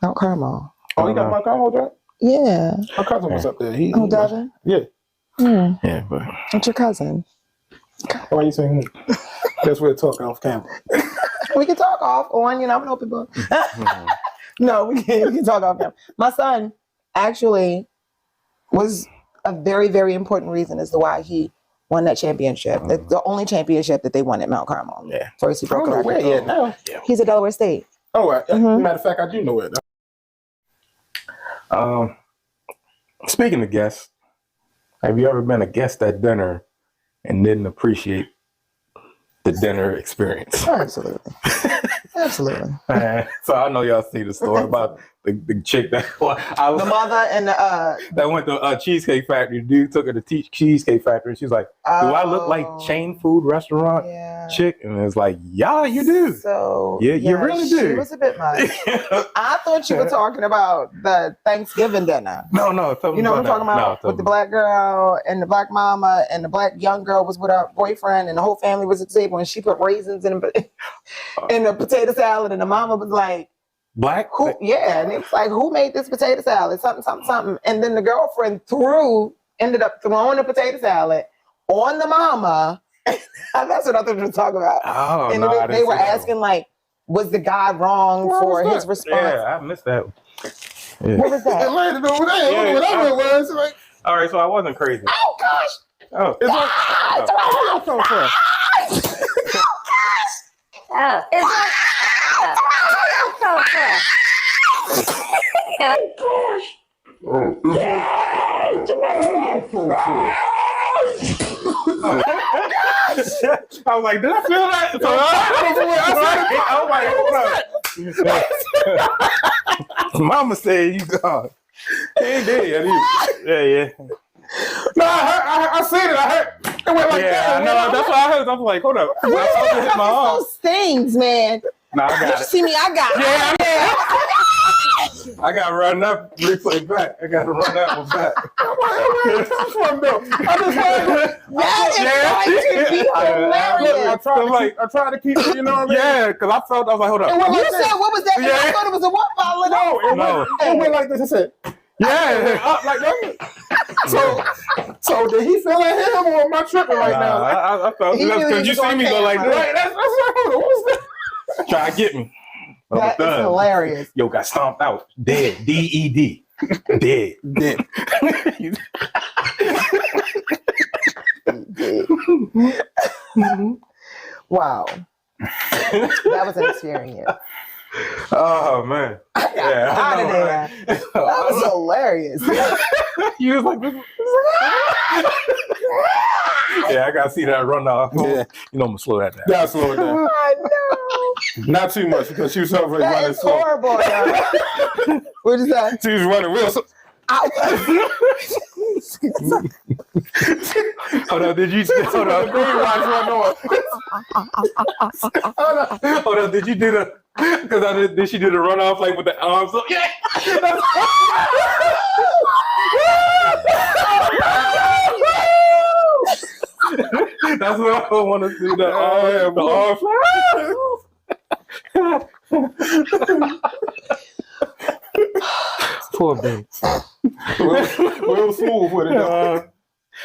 Mount Carmel. Oh, you got my Carmel job? Yeah. My cousin was up there. He Oh, was- Devin. Yeah. Yeah, but It's your cousin. Why you saying? Guess we're talking off camera. We can talk off on. I'm an open book. No, we can talk off camera. My son actually was a very, very important reason as to why he won that championship. It's the only championship that they won at Mount Carmel. Yeah. First he I broke don't a know where record. he at now. He's at Delaware State. Oh, Mhm. matter of fact, I do know it. speaking of guests, have you ever been a guest at dinner and didn't appreciate the dinner experience? Absolutely. Absolutely. So I know y'all see the story about the chick that The mother and the that went to a Cheesecake Factory. The dude took her to Cheesecake Factory. She's like, "Do I look like chain food restaurant yeah. chick?" And it's like, "Yeah, you do." So Yeah, you really She do. was a bit much. I thought you were talking about the Thanksgiving dinner. No. Tell me You know what I'm talking about? No, With the black girl and the black mama and the black young girl was with her boyfriend and the whole family was at the table and she put raisins in the potato salad and the mama was like, black. who? Yeah, and it was like, who made this potato salad? Something. And then the girlfriend ended up throwing the potato salad on the mama. That's what I thought you were talking about. Oh, And no, I they didn't were see that asking like, was the guy wrong What for was his that? response? Yeah, I missed that. Yeah. What was It that? landed over there. Yeah, Whatever it was. Like, All right, so I wasn't crazy. Oh gosh! Oh, it's like, It's where you come from? Oh, it's I was like, did I feel that? So I was like, Mama said you gone. He ain't dead. Yeah. No, I seen it. I heard it went like that. I know. That's what I heard. I was like, hold up. I hit my arm. Those things, man. Nah, I got You it. see me? I got it. I got to run up, replay back. I got to run that one back. Where it comes from, though? I just heard That is going to be hilarious. I tried to keep it, you know what I mean? Yeah, because I felt, I was like, hold up. You said, what was that? Yeah. I thought it was a what bottle? No, it went like this. I said, Yeah. up like that. So did he feel like him or am I tripping right now? I felt He knew he because you was see me on go like camera. this. Right, that's what was that? Try to get me. That is hilarious. Yo, got stomped out. Dead. D-E-D. Dead. Dead. Wow. That was an experience. Oh, man. Yeah. Out of there. That was hilarious. You was like, yeah, I got to see that run off. Yeah. You know, I'm going to slow that down. Yeah, slow it down. I know. Not too much because she was already That running is slow. horrible, y'all. What is that? She was running real slow. Hold on, did you hold on? Hold on, did you do the? Because did she do the runoff like with the arms? So, yeah. That's what I want to see. The arms. Poor baby. Real smooth with it. Though.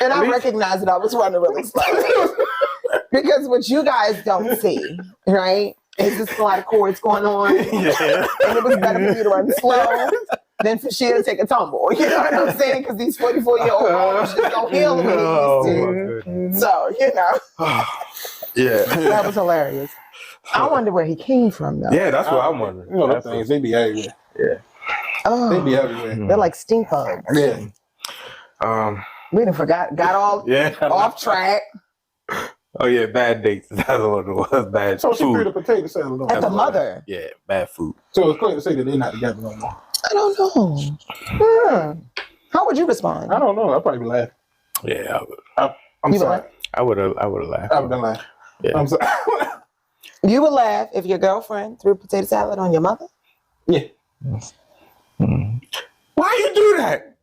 And I recognized that I was running really slow. Because what you guys don't see, right, is just a lot of chords going on. Yeah. And it was better for you to run slow than for she to take a tumble. You know what I'm saying? Because these 44-year-old arms just don't heal the way they used to. So, you know. Yeah. That was hilarious. I wonder where he came from, though. Yeah, that's what I'm wondering. You know those things, they be everywhere. Yeah. Oh, They be everywhere. they're like stink bugs. Yeah. We done got all Yeah. off track. Oh yeah, bad dates. That's what it was. Bad So she threw the food. potato salad on. At the mother. Yeah, bad food. So it's clear to say that they're not together no more. I don't know. How would you respond? I don't know. I'll probably laugh. Yeah, I'm You sorry. I would have laughed. I would have laughed. Yeah. I'm sorry. You would laugh if your girlfriend threw potato salad on your mother? Yeah. Why you do that?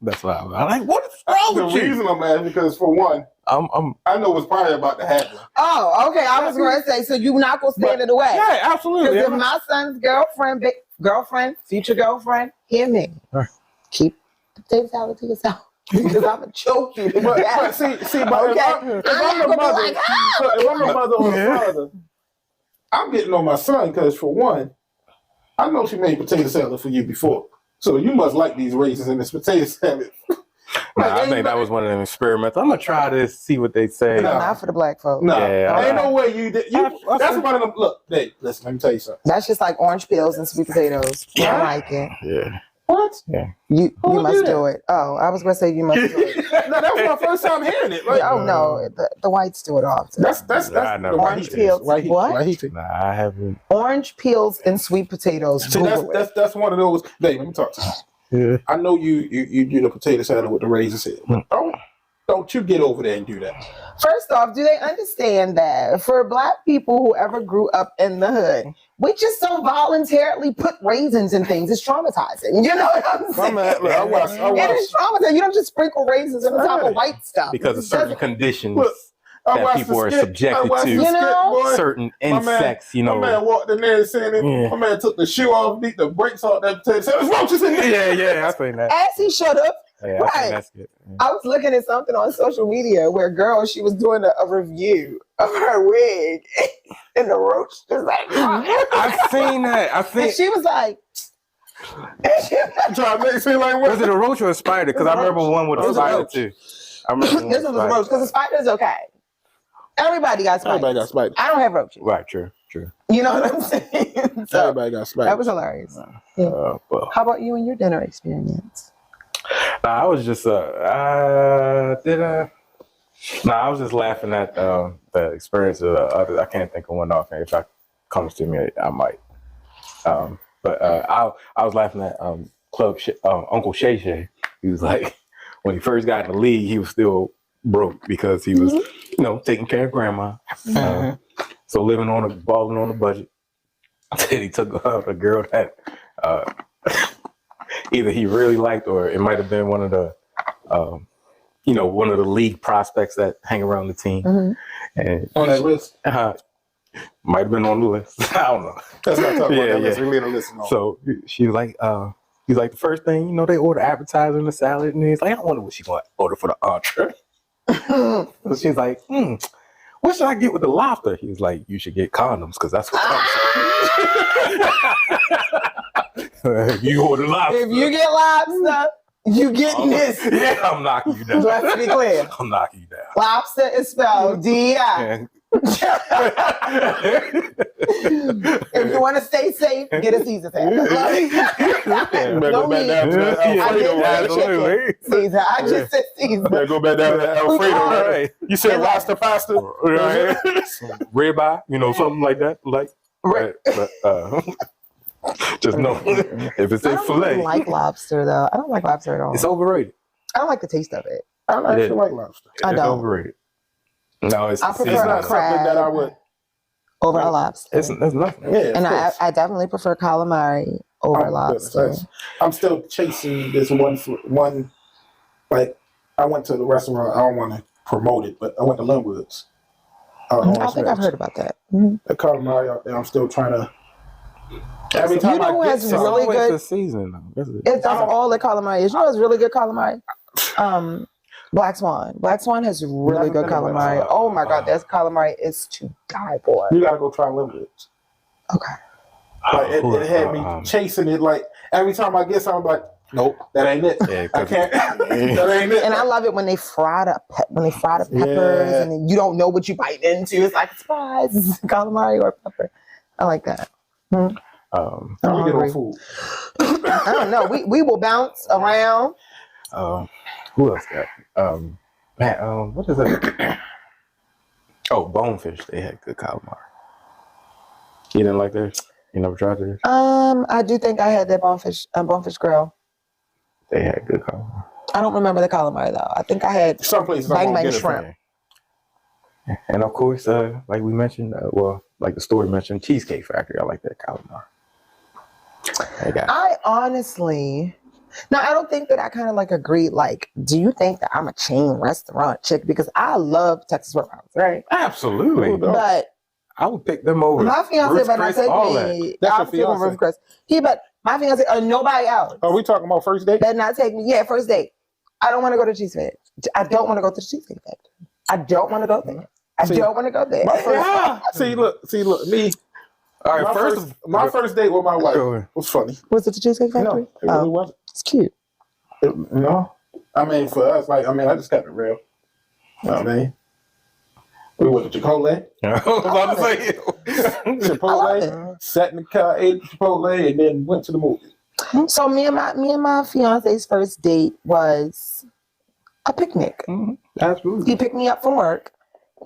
That's why I'm like, what is wrong The with you? reason I'm laughing because for one, I'm I know what's probably about to happen. Oh, okay. I was going to say, so you not going to stand in the way. yeah, absolutely. Because if my son's girlfriend, future girlfriend, hear me. Keep the potato salad to yourself. Because I'm going to choke you to But death. see, but Okay. if I'm the mother, Like, if I'm the mother or the father, I'm getting on my son because for one, I know she made potato salad for you before. So you must like these raisins in this potato salad. I think that was one of them experiments. I'm gonna try this, see what they say. No. Not for the black folks. No, Yeah, ain't no way you did. That's one of them. Look, Dave, listen, let me tell you something. That's just like orange peels and sweet potatoes. I like it. Yeah. What? Yeah. You would must do that? do it. Oh, I was going to say you must do it. No, that was my first time hearing it. Like, Oh, no. The whites do it often. that's I know. the Orange peels. What? Nah, I haven't. Orange peels and sweet potatoes. See, Google it. that's one of those. Dave, let me talk to you. Yeah. I know you do the potato salad with the raisins in. But don't you get over there and do that. First off, do they understand that for black people who ever grew up in the hood, we just don't voluntarily put raisins in things? It's traumatizing. You know what I'm saying? Look, I watched. It is traumatizing. You don't just sprinkle raisins on top of white stuff. Because of certain conditions Look, I that watched people the are skit. subjected I watched to. the skit, boy. Certain My man- insects, you know. My man walked in there and said it. Yeah. My man took the shoe off, beat the brakes off that potato salad. There's roaches in there. Yeah, I think that. As he should have. Yeah, I Right. think that's good. I was looking at something on social media where a girl, she was doing a review of her wig, and the roach was like, I've seen that. I and think. she was like, Trying to make it seem like what? Was it a roach or a spider? Because I remember one with It a was a spider roach. too. I remember this was a roach, because the spider's okay. Everybody got spiders. Everybody got spiders. I don't have roaches. Right, true. True. You know what I'm saying? So, Everybody got smacked. that was hilarious. Yeah. Well, How about you and your dinner experience? I was just I was just laughing at the experience of the other. I can't think of one offhand. If that comes to me, I might. But I was laughing at Uncle Shay. He was like, when he first got in the league, he was still broke because he was, taking care of grandma. So balling on a budget. Then he took a girl that either he really liked or it might have been one of the one of the league prospects that hang around the team. And On that list? Might have been on the list. I don't know. That's not talking about that list. We made a list. So she was like, he's like, the first thing, they order appetizer and the salad. And he's like, I wonder what she's going to order for the entree. So she's like, what should I get with the lobster? He's like, you should get condoms because that's what comes. You order lobster. If you get lobster, you getting this. Yeah, I'm knocking you down. Let's be clear. I'm knocking you down. Lobster is spelled D-I. If you want to stay safe, get a Caesar salad. Go back down to that Alfredo. Caesar. I just said Caesar. Go back down to that Alfredo. Right. You said lobster pasta? Right. Ribeye, something like that. Like, Right. But just know if it's a fillet. I don't like lobster though. I don't like lobster at all. It's overrated. I don't like the taste of it. I don't actually like lobster. I don't. It's overrated. No, I prefer It's a not crab something that I would. over a lobster. It's nothing. Yeah, And I definitely prefer calamari over lobster. I'm still chasing this one. Like, I went to the restaurant. I don't want to promote it, but I went to Linwood's. I think I've heard about that. The calamari out there. I'm still trying to. Every time I get has really good the season. It's all the calamari is. It's really good calamari. Black Swan. Black Swan has really good calamari. Oh my God, that calamari is to die for. You gotta go try Linwood's. Okay. Like, it had me chasing it. Like, every time I get something, I'm like, nope, that ain't it. Yeah, I can't. That ain't it. And I love it when they fry the peppers and then you don't know what you bite into. It's like a surprise. It's calamari or pepper. I like that. I'm hungry. Food. I don't know. We will bounce around. Who else got? What is that? Oh, Bonefish. They had good calamari. You didn't like theirs? You never tried theirs? I do think I had that bonefish grill. They had good calamari. I don't remember the calamari though. I think I had Some places bang I bang get it shrimp. From. And of course, like we mentioned, like the story mentioned, Cheesecake Factory. I like that calamari. I honestly, now I don't think that I kind of like agree. Like, do you think that I'm a chain restaurant chick? Because I love Texas Roadhouse, right? Absolutely. But I would pick them over. my fiance Ruth's better not Chris, take all me. That's I'll your take him fiance? Ruth's Chris. But my fiance or nobody else Are we talking about first date? better not take me. Yeah, first date. I don't want to go to Cheesecake. I don't want to go to the Cheesecake Factory. I don't want to go there. I don't want to go there. See, look, me. All right, my first date with my wife was funny. Was it the Cheesecake Factory? No, it really wasn't. It's cute. No, I mean for us, I just kept it real. You know what I mean? We went to Chipotle. I was about to say Chipotle, sat in the car, ate Chipotle, and then went to the movie. So me and my fiance's first date was a picnic. Absolutely. He picked me up from work,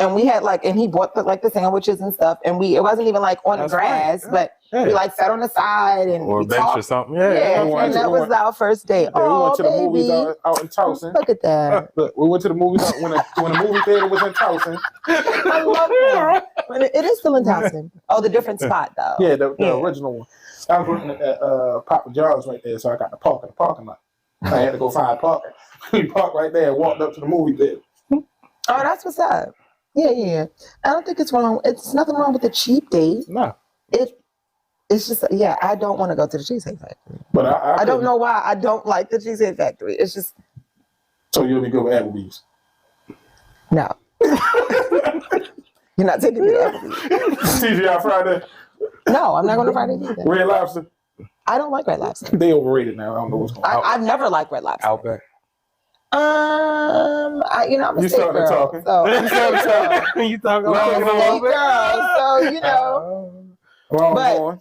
and we had and he bought the sandwiches and stuff, and it wasn't even like on the grass, but we sat on the side and or we a bench talked. or something. Yeah, and that was our first date. Yeah, we went to the baby. movies out in Towson. Look at that. Look, we went to the movies when the movie theater was in Towson. I love that. It is still in Towson. Oh, the different spot though. Yeah, the original one. I was working at Papa John's right there, so I got to park in the parking lot. I had to go find parking. We parked right there and walked up to the movie theater. Oh, that's what's up. Yeah. I don't think it's wrong. It's nothing wrong with a cheap date. No. It's just, I don't want to go to the Cheesecake Factory. But I don't know why I don't like the Cheesecake Factory. It's just. So you'll be good with Applebee's? No. You're not taking me to Applebee's. TGI Friday? No, I'm not going to Friday either. Red Lobster? I don't like Red Lobster. They overrated now. I don't know what's going on. I've never liked Red Lobster. Outback. I'm a You state started girl. talking. So, You talking I'm a about state girl, so you know. Longhorn.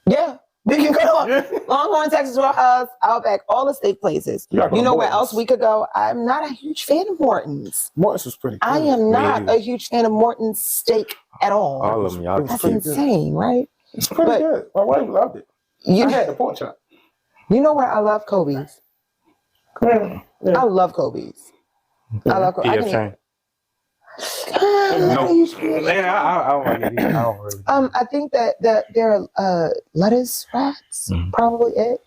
Yeah, we can go to Longhorn, Texas Roadhouse, Outback, all the steak places. You gotta go You to know where Morton's. else we could go? I'm not a huge fan of Morton's. Morton's was pretty good. I am not either. a huge fan of Morton's steak at all. All of them, y'all. That's pretty good. insane, right? It's pretty But- good. My wife loved it. You, I had the pork chop. you know where I love Kobe's? Yeah. I love Kobe's. I love Kobe's. PF Chang. No. Yeah, I don't like it either. I don't really. I think that they're lettuce wraps, probably it.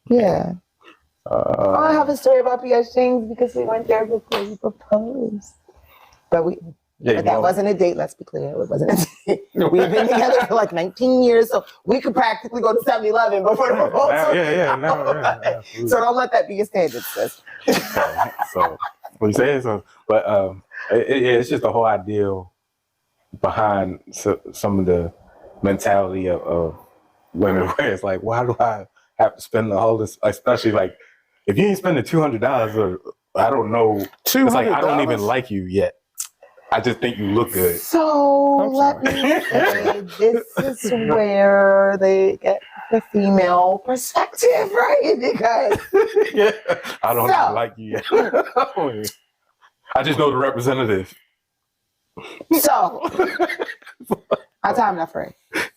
Yeah. I have a story about P.S. Chang's because we went there before we proposed. But that wasn't a date, let's be clear. It wasn't a date. We've been together for like 19 years, so we could practically go to 7-Eleven before the proposal. Yeah. So don't let that be your standard, sis. So what you say? So, but it's just the whole ideal behind some of the mentality of women, where it's like, why do I have to spend the whole this? Especially like if you ain't spending $200 or I don't know, it's like I don't even like you yet. I just think you look good. So let me say, this is where they get the female perspective, right? Because I don't even like you yet. I just know the representative. so my time not free.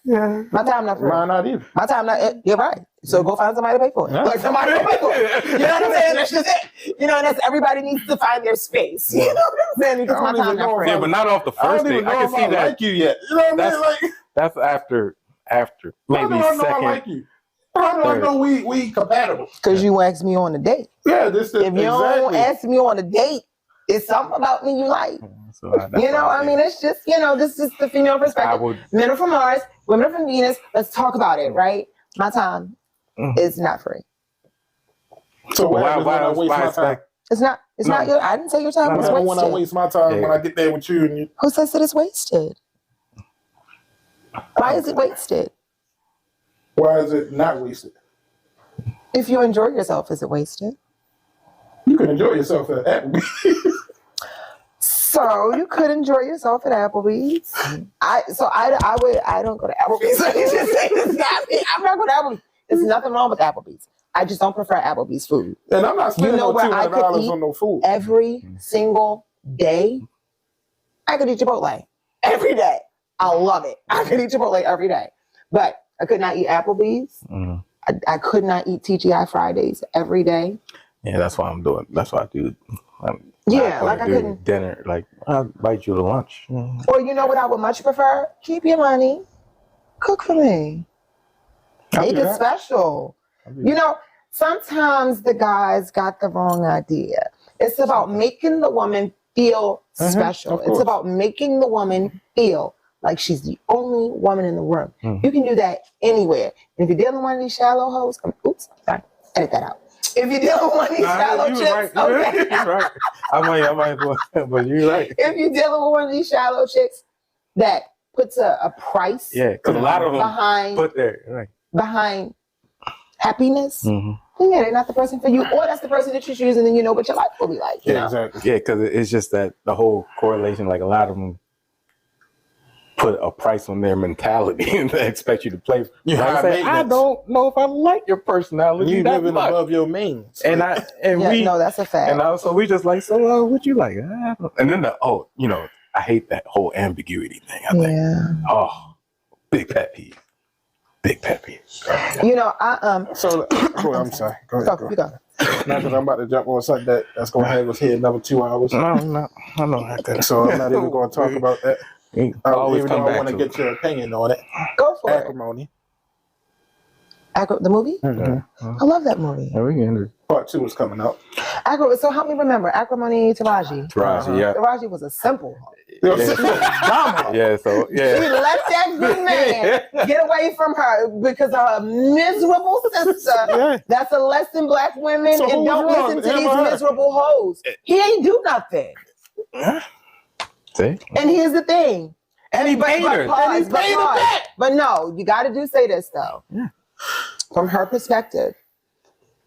Yeah. My time not free. Mine not either. My time not. You're right. So go find somebody to pay for it. Like somebody to pay for it. You know what I'm saying? That's just it. You know, that's everybody needs to find their space. You know what I'm saying? Because my time not free. Yeah, but not off the first date. I can see that. Like you yet? You know what I mean? Like, that's after maybe how do I know I second. like you? How do I know we compatible? Because you asked me on a date. Yeah, this is If you don't ask me on a date, it's something about me you like. So You know, I mean, it's just, this is the female perspective. Men are from Mars, women are from Venus. Let's talk about it, right? My time is not free. So what happens when I waste my time? It's not your, I didn't say your time was wasted. When I waste my time, when I get there with you and you. Who says that it's wasted? Why is it wasted? Why is it not wasted? If you enjoy yourself, is it wasted? You can enjoy yourself at Applebee's. So you could enjoy yourself at Applebee's. I don't go to Applebee's. I'm not going to Applebee's. There's nothing wrong with Applebee's. I just don't prefer Applebee's food. And I'm not spending no where I could $200 eat on no food. every single day? I could eat Chipotle every day. I love it. I could eat Chipotle every day. But I could not eat Applebee's. I could not eat TGI Fridays every day. Yeah, that's why I'm doing. That's why I do. I couldn't. Dinner, like I'll invite you to lunch. Or you know what I would much prefer? Keep your money. Cook for me. Make it special. Sometimes the guys got the wrong idea. It's about making the woman feel special. It's about making the woman feel like she's the only woman in the room. You can do that anywhere. And if you're dealing with one of these shallow hoes, sorry, edit that out. If you're dealing with one of these shallow chicks, okay. Right. I might, but you're right. If you're dealing with one of these shallow chicks that puts a price, because a lot of them put there behind happiness, then they're not the person for you, or that's the person that you choose, and then you know what your life will be like. You know? Exactly. Yeah, because it's just that the whole correlation, like a lot of them put a price on their mentality and they expect you to play. I don't know if I like your personality. You living above your means. No, that's a fact. And also we just like, so what you like? And then I hate that whole ambiguity thing. I think, big pet peeve. Big pet peeve. So, I'm sorry. Go ahead. You go. Not because I'm about to jump on something that's going to have us here another 2 hours. No, I know that. So I'm not even going to talk about that. Even though I want to get your opinion on it. Go for Acrimony. The movie? I love that movie. Yeah, we can do it. Part 2 is coming out. So help me remember. Acrimony, Taraji. Taraji was a simple hoe. Yeah, so She let that good man get away from her because of her miserable sister. That's a lesson, black women, So and don't listen to these miserable hoes. He ain't do nothing. See? And here's the thing. And he paid her. But no, you got to say this though. From her perspective,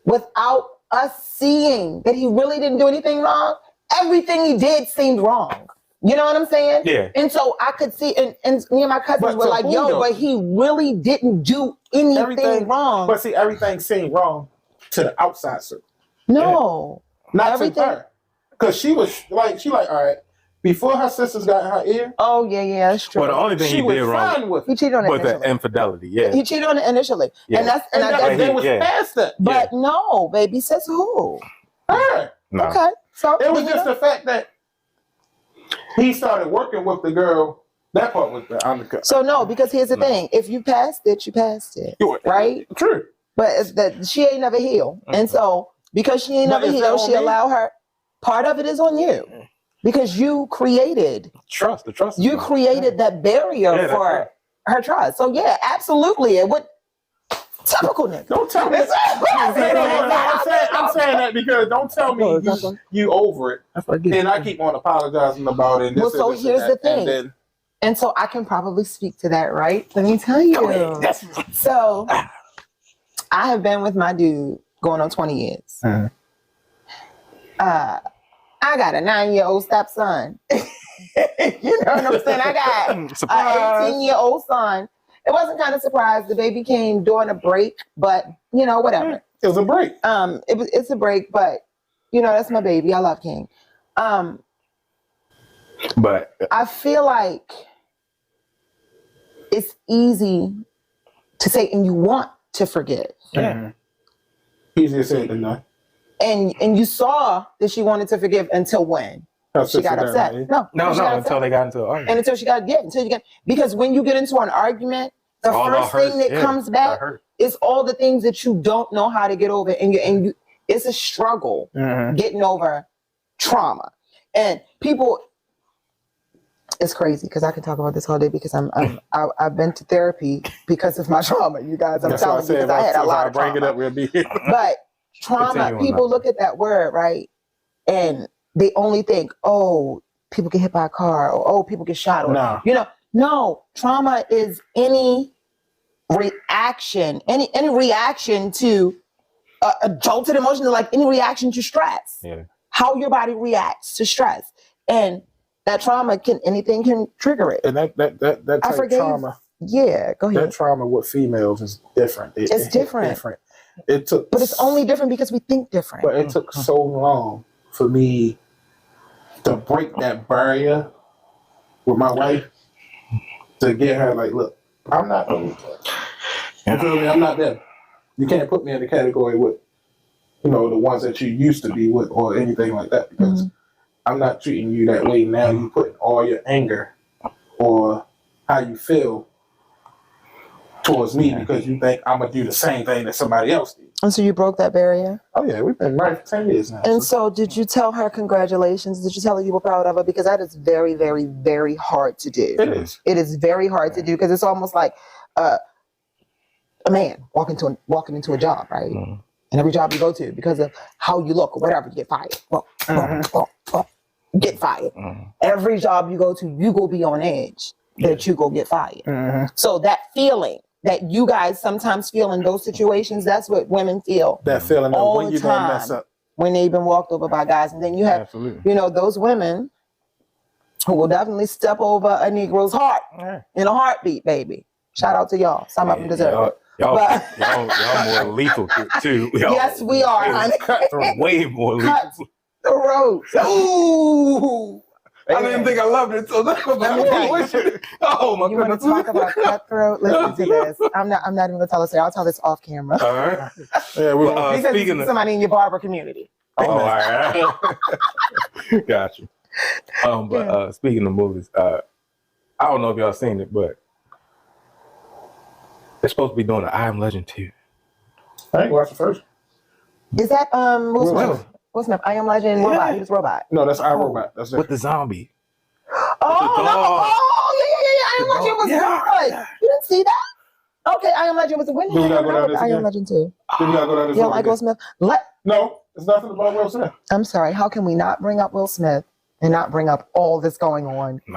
without us seeing that he really didn't do anything wrong, everything he did seemed wrong. You know what I'm saying? Yeah. And so I could see, and me and my cousins were like, yo, but he really didn't do anything wrong. But see, everything seemed wrong to the outside circle. No. Not everything. to her. Because she was like, all right, before her sisters got in her ear. Oh, yeah, that's true. Well, the only thing he did wrong he cheated on it was initially. the infidelity. Yeah. He cheated on it initially. Yeah. And that was past that. But no, baby, says who? Her. No. Okay. So it was just the fact that he started working with the girl. That part was the undercut. So no, because here's the thing: if you passed it, you passed it, right? True. But it's that she ain't never healed, and so because she ain't never healed, she allowed her. Part of it is on you, because you created the trust. You created that barrier for her trust. So yeah, absolutely, it would. Typical nigga. Don't tell me. I'm saying that because don't tell me you over it, and I keep on apologizing about it. Well, so here's the thing, and so I can probably speak to that, right? Let me tell you. So I have been with my dude going on 20 years. I got a 9-year-old stepson. You know what I'm saying? I got an 18-year-old son. It wasn't kind of surprised. The baby came during a break, but you know, whatever. It was a break. It's a break, but you know, that's my baby. I love King. But I feel like it's easy to say, and you want to forgive. Yeah. Easier said than done. And you saw that she wanted to forgive until when? She got upset. No, until they got into an argument. And until you get, because when you get into an argument, the first thing that comes back is all the things that you don't know how to get over, and you it's a struggle getting over trauma. And people, it's crazy because I can talk about this all day because I've been to therapy because of my trauma. You guys, I'm telling you, because I had a lot of trauma. Bring it up, we'll be here. But trauma, people look at that word, right, and they only think, oh, people get hit by a car, or oh, people get shot, or no, trauma is any reaction, any reaction to a jolted emotion, like any reaction to stress. Yeah. How your body reacts to stress, and that trauma anything can trigger it. And that type trauma. Yeah, go ahead. That trauma with females is different. It's different. It took, but it's only different because we think different. But it took so long for me to break that barrier with my wife to get her like, look, I'm not. You feel me? I'm not them. You can't put me in the category with, the ones that you used to be with or anything like that, because I'm not treating you that way. Now you put all your anger or how you feel towards me because you think I'm gonna do the same thing that somebody else did. And so you broke that barrier? Oh yeah, we've been married for 10 years now. And so did you tell her congratulations? Did you tell her you were proud of her? Because that is very, very, very hard to do. It is. It is very hard to do because it's almost like a man walking into a job, right? And every job you go to, because of how you look or whatever, you get fired. Get fired. Every job you go to, you go be on edge that you go get fired. So that feeling that you guys sometimes feel in those situations, that's what women feel. That feeling of when you're going to mess up. When they've been walked over by guys. And then you have, those women who will definitely step over a Negro's heart in a heartbeat, baby. Shout out to y'all. Some of them deserve it. Y'all more lethal too. Yes, we are, honey. Way more lethal. Cut the road. Ooh. I didn't think I loved it so much. Oh my goodness! You want to talk about cutthroat? Listen to this. I'm not even gonna tell us there. I'll tell this off camera. All right. Yeah, because speaking of somebody in your barber community. Oh, all right. Got you. But speaking of movies, I don't know if y'all seen it, but they're supposed to be doing an I Am Legend 2. I ain't watched the first. Is that Will Smith? Will Smith, I Am Legend, Robot. He was Robot. No, that's I Robot. That's with the zombie. Oh, yeah. I Am Legend was good. You didn't see that? Okay, I Am Legend was a winner. I Am Legend 2. You don't like Will Smith? No, it's nothing about Will Smith. I'm sorry. How can we not bring up Will Smith and not bring up all that's going on in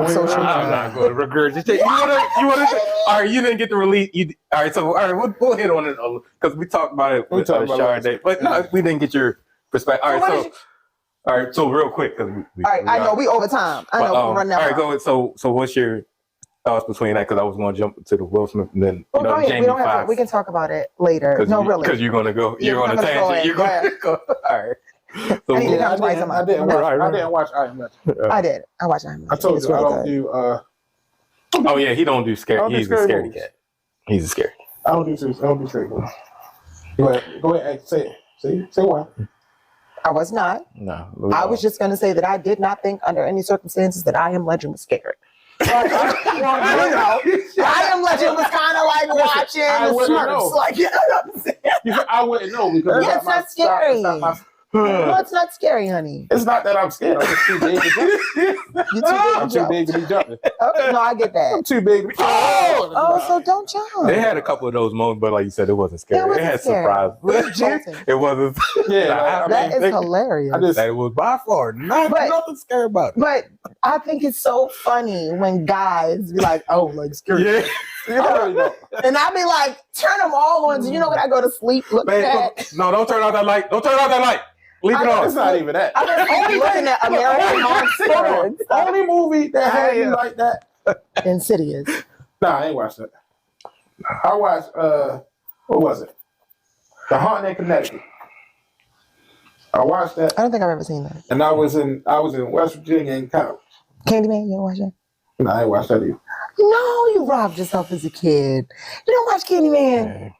social media. I'm not going to regurgitate. You want to? All right, you didn't get the release. All right, we'll hit on it because we talked about it with Chardonnay, but no, we didn't get your perspective. All right, so real quick, because I know we over time. I know we're running out. All right, go ahead. So what's your thoughts between that? Because I was going to jump to the Will Smith and then go ahead. Jamie Foxx. We can talk about it later. No, really. Because you're going to go. You're going to tangent. You're going to go. All right. So I didn't watch I Am Legend. I did. I watched I Am Legend. I told you I don't do. Oh yeah, he don't do scary. He's a scaredy cat. He's a scary. I don't do scary. Go ahead. Say why. I was not. No. I was just going to say that I did not think under any circumstances that I Am Legend was scary. I Am Legend was kind of like watching the Smurfs. Like, you know what I'm saying? I wouldn't know because it's not scary. No, it's not scary, honey. It's not that I'm scared. I'm just too big to jump. I'm too big to be jumping. Okay, no, I get that. I'm too big to be so don't jump. They had a couple of those moments, but like you said, it wasn't scary. It had surprises. It wasn't. Yeah, that is hilarious. That was by far nothing scary about it. But I think it's so funny when guys be like, "Oh, like scary." Yeah. And I be like, turn them all on. So you know when I go to sleep looking at. No, don't turn out that light. Don't turn out that light. Leave it on. It's not even that. I'm just only looking at American Monster. Only movie that had me like that. Insidious. Nah, I ain't watched that. I watched what was it? The Haunting in Connecticut. I watched that. I don't think I've ever seen that. And I was in West Virginia in college. Candyman, you ever watch that? No, I ain't watched that either. No, you robbed yourself as a kid. You don't watch Candyman.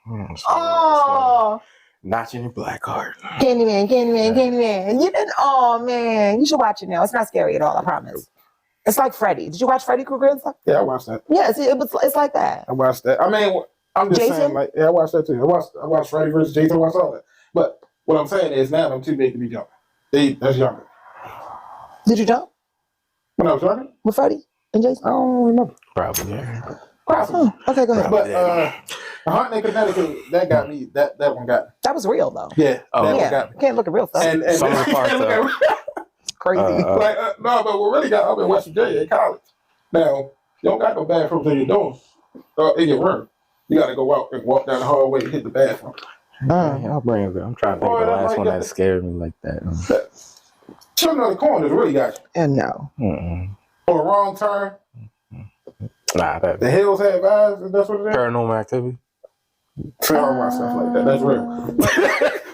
Oh. Notching your black heart. Candyman. You didn't. Oh man, you should watch it now. It's not scary at all. I promise. It's like Freddy. Did you watch Freddy Krueger and stuff? Yeah, I watched that. Yeah, it's like that. I watched that. I mean, I'm just saying, like, yeah, I watched that too. I watched Freddy vs. Jason. I watched all that. But what I'm saying is now I'm too big to be jumping. That's younger. Did you jump? When I was younger? With Freddy and Jason? I don't remember. Probably. Yeah. Possibly. Okay, go ahead. But the Haunting in Connecticut, that got me. That one got me. That was real though. Yeah. Oh, that yeah. one got me. Can't look at real stuff. And some of the parts It's crazy. no, but what really got up in West Virginia in college. Now, you don't got no bathrooms in your dorm, in your room. You got to go out and walk down the hallway and hit the bathroom. I'll bring it. I'm trying to think of the last one that scared me like that. Children of the Corners really got you. And no. For a wrong turn. Nah, the hills have eyes, and that's what it is. Paranormal Activity. Paranormal stuff like that. That's real.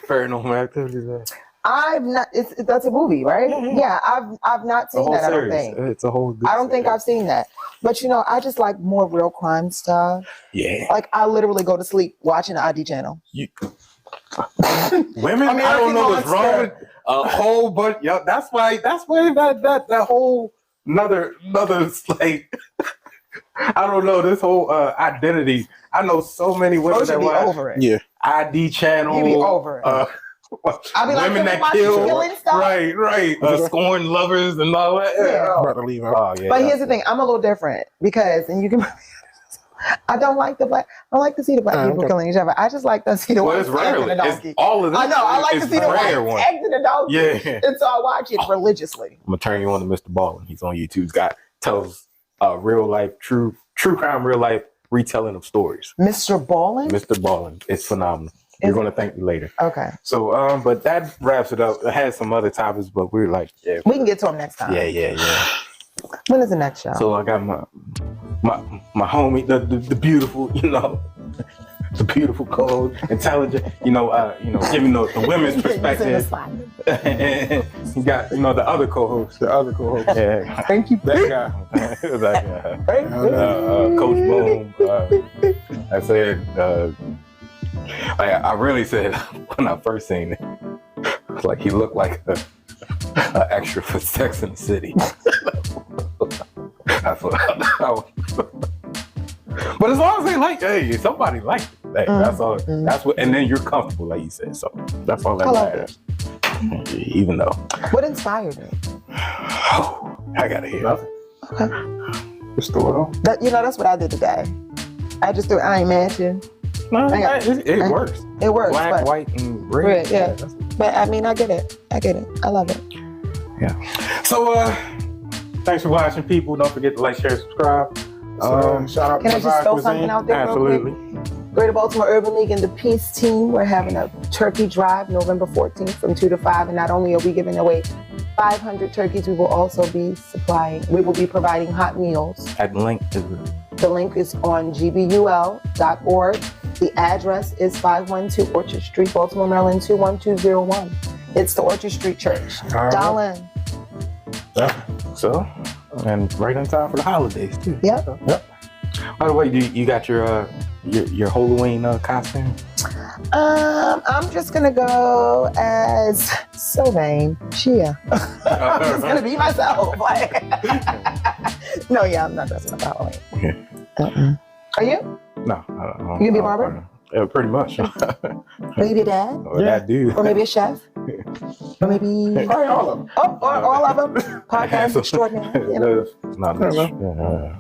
Paranormal Activity. I've not. That's a movie, right? Yeah, I've not seen that. Series. I don't think It's a whole. I don't think I've seen that. But you know, I just like more real crime stuff. Yeah. Like I literally go to sleep watching the ID channel. Women, I don't know what's wrong with a whole bunch. Yeah, that's why that whole another like. I don't know this whole identity. I know so many women that watch over it. Yeah. ID channel. You be over it. I be like, women that kill, stuff. right. Scorn lovers and all that. Yeah. I'm about to leave out. Oh, yeah, but here's the thing: I'm a little different because, and you can. I don't like I don't like to see the black people killing each other. I just like to see the whites acting a donkey. It's all of this. I know. I like to see the whites acting a donkey. Yeah. And so I watch it religiously. I'm gonna turn you on to Mr. Ballin. He's on YouTube. He's got tells real life, true crime, real life retelling of stories. Mr. Ballin? Mr. Ballin. It's phenomenal. You're gonna thank me later. Okay. So but that wraps it up. It has some other topics, but we're like, yeah. We can get to them next time. Yeah. When is the next show? So I got my homie, the beautiful, the beautiful, cold, intelligent, giving the women's perspective. And you got, the other co-host. Yeah. Thank you. That guy. Coach Boom. I said, I really said when I first seen it, like he looked like an extra for Sex and the City. That's what but as long as they like, hey, somebody liked it. Hey, that's all. That's what, and then you're comfortable, like you said. So that's all that matters. Even though. What inspired it? Oh, I gotta hear. Okay. Just throw it on. That's what I did today. I just threw I Ain't Mansion. No, it works. It works. Black, white, and red. Yeah. But I mean, I get it. I love it. Yeah. So thanks for watching, people. Don't forget to like, share, subscribe. Shout out Can I to just throw Cuisine. something out there Absolutely. real quick? Greater Baltimore Urban League and the Peace Team, we're having a turkey drive November 14th from 2 to 5. And not only are we giving away 500 turkeys, we will also be providing hot meals. At the link is The link is on gbul.org. The address is 512 Orchard Street, Baltimore, Maryland, 21201. It's the Orchard Street Church. All right. Darling. Yeah. So, and right on time for the holidays too. Yep. So, yep. By the way, you got your Halloween costume? I'm just gonna go as Sylvain. SHEA. I'm just gonna be myself. No, yeah, I'm not dressing up for Halloween. Okay. Are you? No. You gonna be a barber? Yeah, pretty much. Maybe a dad? Or that dude. Or maybe a chef? Or maybe... Probably all of them. Oh, or all of them. Podcast extraordinary. You know?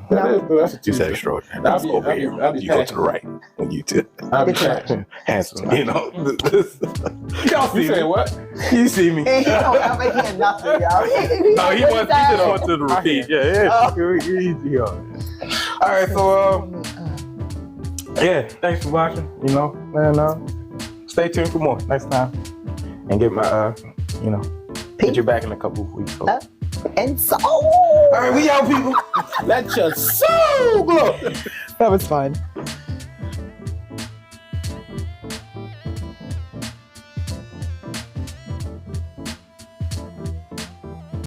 That's You said extraordinary. I'll be Over here. I'll be You go to passionate. the right. And you too. I'll be passionate. Handsome. You know. Y'all see You said me. what? You see me. And he don't ever hear nothing, y'all. No, he just wanted to repeat. Yeah. All right, so yeah, thanks for watching. You know, and stay tuned for more next time, and get my get you back in a couple of weeks. So. And so... All right, we out, people. Let your soul glow. That was fun.